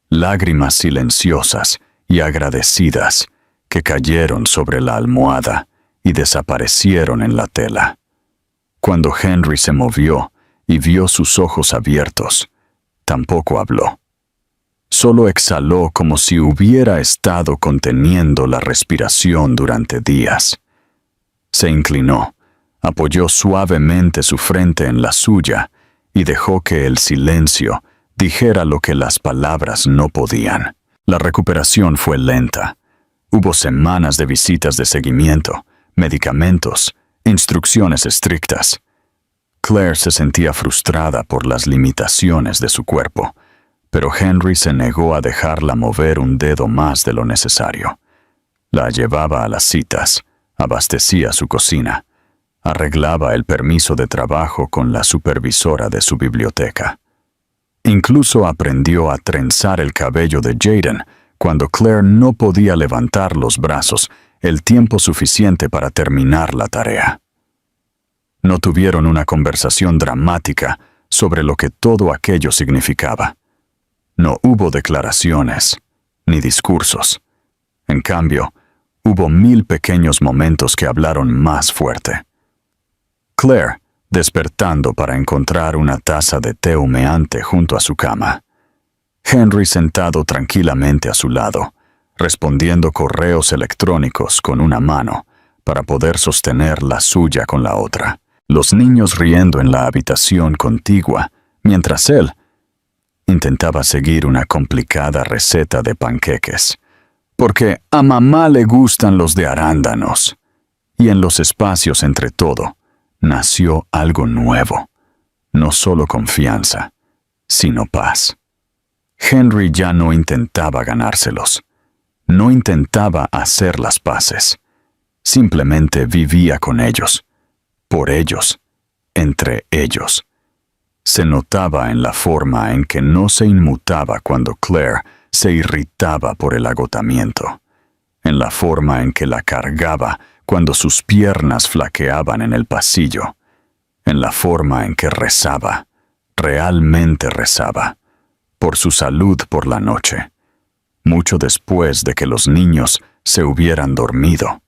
Lágrimas silenciosas y agradecidas que cayeron sobre la almohada y desaparecieron en la tela. Cuando Henry se movió y vio sus ojos abiertos, tampoco habló. Solo exhaló como si hubiera estado conteniendo la respiración durante días. Se inclinó, apoyó suavemente su frente en la suya y dejó que el silencio dijera lo que las palabras no podían. La recuperación fue lenta. Hubo semanas de visitas de seguimiento, medicamentos, instrucciones estrictas. Claire se sentía frustrada por las limitaciones de su cuerpo, pero Henry se negó a dejarla mover un dedo más de lo necesario. La llevaba a las citas, abastecía su cocina, arreglaba el permiso de trabajo con la supervisora de su biblioteca. Incluso aprendió a trenzar el cabello de Jaden cuando Claire no podía levantar los brazos el tiempo suficiente para terminar la tarea. No tuvieron una conversación dramática sobre lo que todo aquello significaba. No hubo declaraciones, ni discursos. En cambio, hubo 1000 pequeños momentos que hablaron más fuerte. Claire, despertando para encontrar una taza de té humeante junto a su cama. Henry sentado tranquilamente a su lado, respondiendo correos electrónicos con una mano para poder sostener la suya con la otra. Los niños riendo en la habitación contigua, mientras él intentaba seguir una complicada receta de panqueques, porque a mamá le gustan los de arándanos. Y en los espacios entre todo, nació algo nuevo, no solo confianza, sino paz. Henry ya no intentaba ganárselos, no intentaba hacer las paces, simplemente vivía con ellos, por ellos, entre ellos. Se notaba en la forma en que no se inmutaba cuando Claire se irritaba por el agotamiento, en la forma en que la cargaba cuando sus piernas flaqueaban en el pasillo, en la forma en que rezaba, realmente rezaba, por su salud por la noche, mucho después de que los niños se hubieran dormido.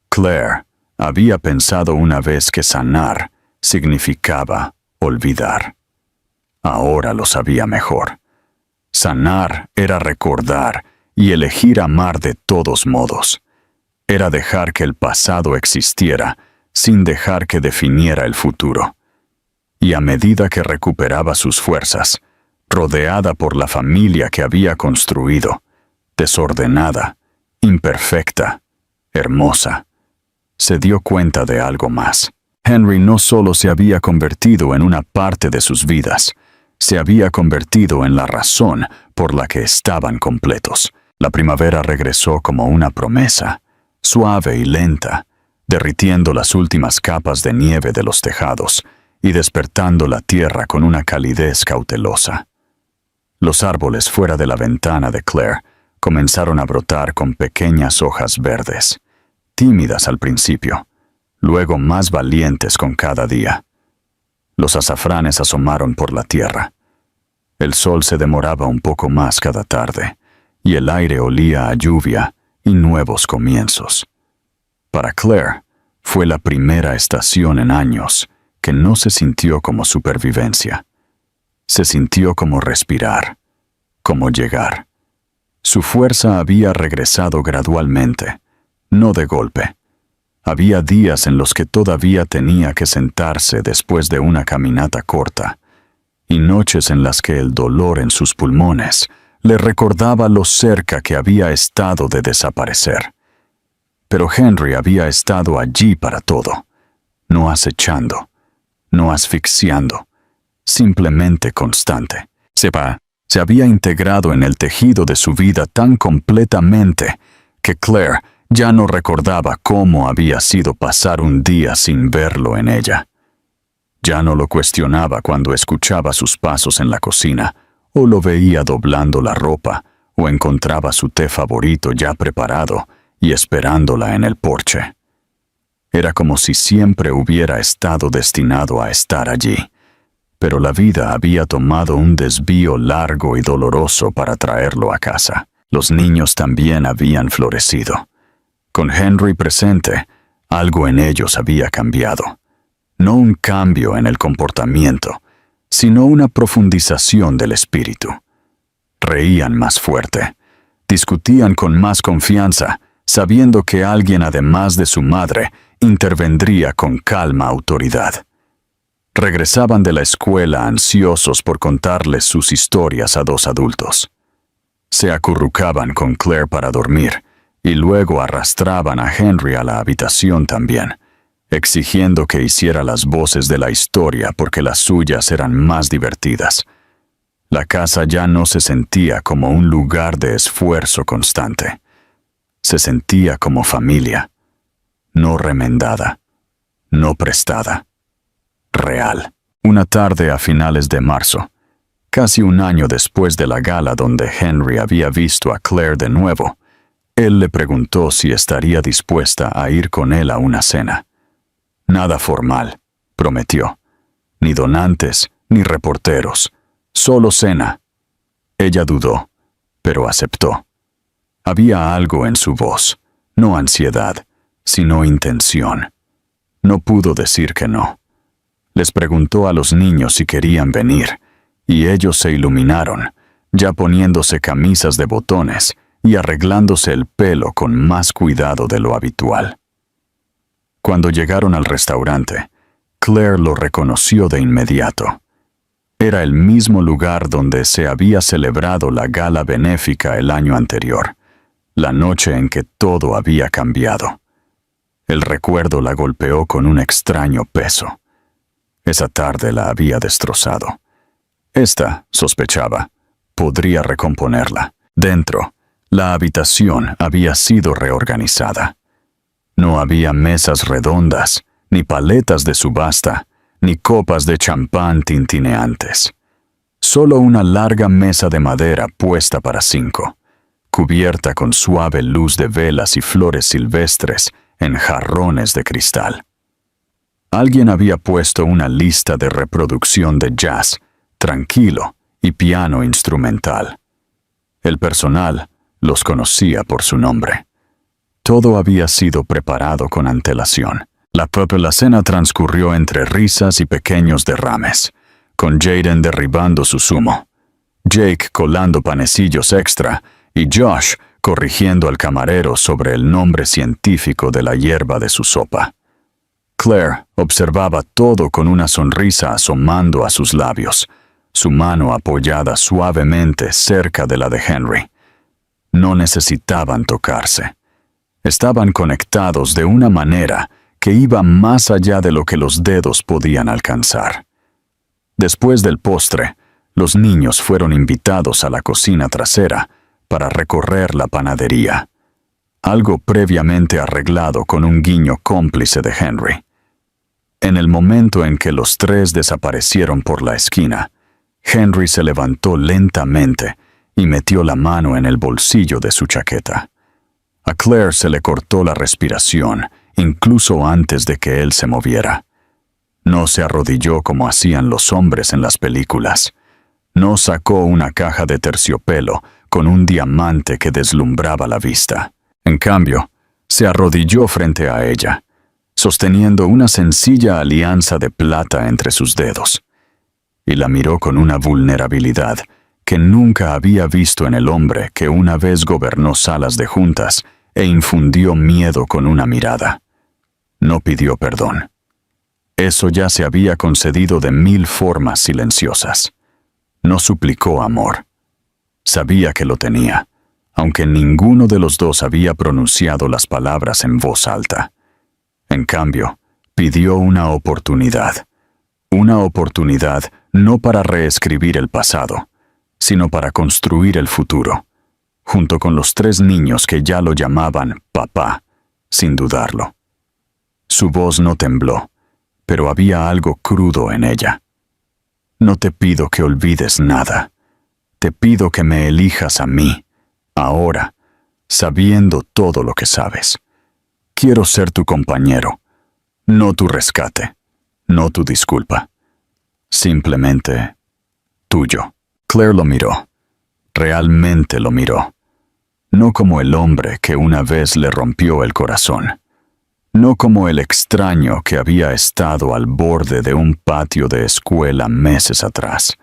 Claire había pensado una vez que sanar significaba olvidar. Ahora lo sabía mejor. Sanar era recordar y elegir amar de todos modos. Era dejar que el pasado existiera sin dejar que definiera el futuro. Y a medida que recuperaba sus fuerzas, rodeada por la familia que había construido, desordenada, imperfecta, hermosa, se dio cuenta de algo más. Henry no solo se había convertido en una parte de sus vidas, se había convertido en la razón por la que estaban completos. La primavera regresó como una promesa, suave y lenta, derritiendo las últimas capas de nieve de los tejados y despertando la tierra con una calidez cautelosa. Los árboles fuera de la ventana de Claire comenzaron a brotar con pequeñas hojas verdes, tímidas al principio, luego más valientes con cada día. Los azafranes asomaron por la tierra. El sol se demoraba un poco más cada tarde, y el aire olía a lluvia y nuevos comienzos. Para Claire, fue la primera estación en años que no se sintió como supervivencia. Se sintió como respirar, como llegar. Su fuerza había regresado gradualmente, no de golpe. Había días en los que todavía tenía que sentarse después de una caminata corta, y noches en las que el dolor en sus pulmones le recordaba lo cerca que había estado de desaparecer. Pero Henry había estado allí para todo, no acechando, no asfixiando, simplemente constante. Se había integrado en el tejido de su vida tan completamente que Claire ya no recordaba cómo había sido pasar un día sin verlo en ella. Ya no lo cuestionaba cuando escuchaba sus pasos en la cocina, o lo veía doblando la ropa, o encontraba su té favorito ya preparado y esperándola en el porche. Era como si siempre hubiera estado destinado a estar allí, pero la vida había tomado un desvío largo y doloroso para traerlo a casa. Los niños también habían florecido. Con Henry presente, algo en ellos había cambiado. No un cambio en el comportamiento, sino una profundización del espíritu. Reían más fuerte, discutían con más confianza, sabiendo que alguien además de su madre intervendría con calma autoridad. Regresaban de la escuela ansiosos por contarles sus historias a 2 adultos. Se acurrucaban con Claire para dormir, y luego arrastraban a Henry a la habitación también, exigiendo que hiciera las voces de la historia porque las suyas eran más divertidas. La casa ya no se sentía como un lugar de esfuerzo constante. Se sentía como familia, no remendada, no prestada, real. Una tarde a finales de marzo, casi un año después de la gala donde Henry había visto a Claire de nuevo, él le preguntó si estaría dispuesta a ir con él a una cena. Nada formal, prometió. Ni donantes, ni reporteros, solo cena. Ella dudó, pero aceptó. Había algo en su voz, no ansiedad, sino intención. No pudo decir que no. Les preguntó a los niños si querían venir, y ellos se iluminaron, ya poniéndose camisas de botones y arreglándose el pelo con más cuidado de lo habitual. Cuando llegaron al restaurante, Claire lo reconoció de inmediato. Era el mismo lugar donde se había celebrado la gala benéfica el año anterior, la noche en que todo había cambiado. El recuerdo la golpeó con un extraño peso. Esa tarde la había destrozado. Esta, sospechaba, podría recomponerla. Dentro, la habitación había sido reorganizada. No había mesas redondas, ni paletas de subasta, ni copas de champán tintineantes. Solo una larga mesa de madera puesta para 5, cubierta con suave luz de velas y flores silvestres en jarrones de cristal. Alguien había puesto una lista de reproducción de jazz, tranquilo y piano instrumental. El personal los conocía por su nombre. Todo había sido preparado con antelación. La cena transcurrió entre risas y pequeños derrames, con Jaden derribando su zumo, Jake colando panecillos extra y Josh corrigiendo al camarero sobre el nombre científico de la hierba de su sopa. Claire observaba todo con una sonrisa asomando a sus labios, su mano apoyada suavemente cerca de la de Henry. No necesitaban tocarse. Estaban conectados de una manera que iba más allá de lo que los dedos podían alcanzar. Después del postre, los niños fueron invitados a la cocina trasera para recorrer la panadería, algo previamente arreglado con un guiño cómplice de Henry. En el momento en que los tres desaparecieron por la esquina, Henry se levantó lentamente y metió la mano en el bolsillo de su chaqueta. A Claire se le cortó la respiración, incluso antes de que él se moviera. No se arrodilló como hacían los hombres en las películas. No sacó una caja de terciopelo con un diamante que deslumbraba la vista. En cambio, se arrodilló frente a ella, sosteniendo una sencilla alianza de plata entre sus dedos, y la miró con una vulnerabilidad que nunca había visto en el hombre que una vez gobernó salas de juntas e infundió miedo con una mirada. No pidió perdón. Eso ya se había concedido de 1000 formas silenciosas. No suplicó amor. Sabía que lo tenía, aunque ninguno de los dos había pronunciado las palabras en voz alta. En cambio, pidió una oportunidad. Una oportunidad no para reescribir el pasado, sino para construir el futuro, junto con los 3 niños que ya lo llamaban papá, sin dudarlo. Su voz no tembló, pero había algo crudo en ella. No te pido que olvides nada. Te pido que me elijas a mí, ahora, sabiendo todo lo que sabes. Quiero ser tu compañero, no tu rescate, no tu disculpa. Simplemente tuyo. Claire lo miró. Realmente lo miró. No como el hombre que una vez le rompió el corazón. No como el extraño que había estado al borde de un patio de escuela meses atrás,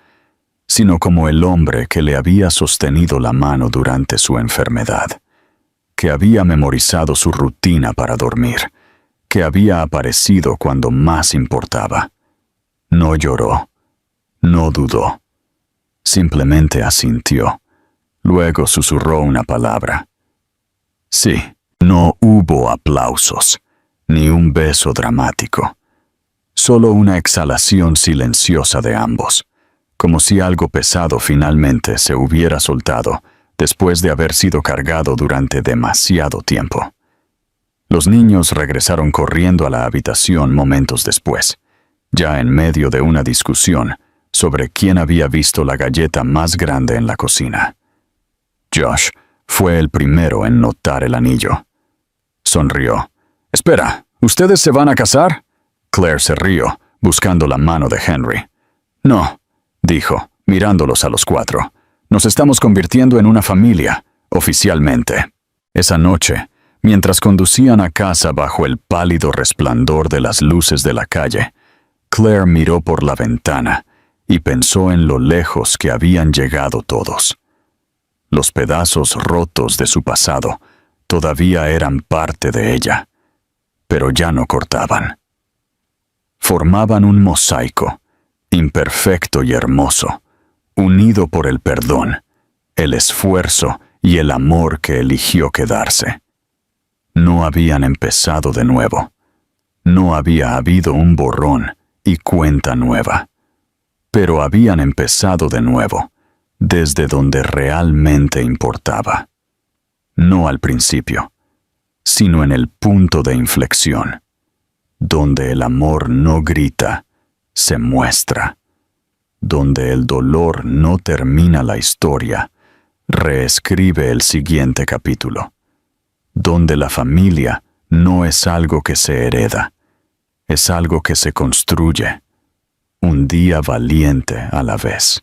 sino como el hombre que le había sostenido la mano durante su enfermedad, que había memorizado su rutina para dormir, que había aparecido cuando más importaba. No lloró, no dudó, simplemente asintió. Luego susurró una palabra. Sí, no hubo aplausos, ni un beso dramático. Solo una exhalación silenciosa de ambos, como si algo pesado finalmente se hubiera soltado después de haber sido cargado durante demasiado tiempo. Los niños regresaron corriendo a la habitación momentos después, ya en medio de una discusión sobre quién había visto la galleta más grande en la cocina. Josh fue el primero en notar el anillo. Sonrió. «Espera, ¿ustedes se van a casar?» Claire se rió, buscando la mano de Henry. «No, dijo, mirándolos a los cuatro. Nos estamos convirtiendo en una familia, oficialmente. Esa noche, mientras conducían a casa bajo el pálido resplandor de las luces de la calle, Claire miró por la ventana y pensó en lo lejos que habían llegado todos. Los pedazos rotos de su pasado todavía eran parte de ella, pero ya no cortaban. Formaban un mosaico, imperfecto y hermoso, unido por el perdón, el esfuerzo y el amor que eligió quedarse. No habían empezado de nuevo. No había habido un borrón y cuenta nueva. Pero habían empezado de nuevo, desde donde realmente importaba. No al principio, sino en el punto de inflexión, donde el amor no grita, se muestra, donde el dolor no termina la historia, reescribe el siguiente capítulo, donde la familia no es algo que se hereda, es algo que se construye, un día valiente a la vez.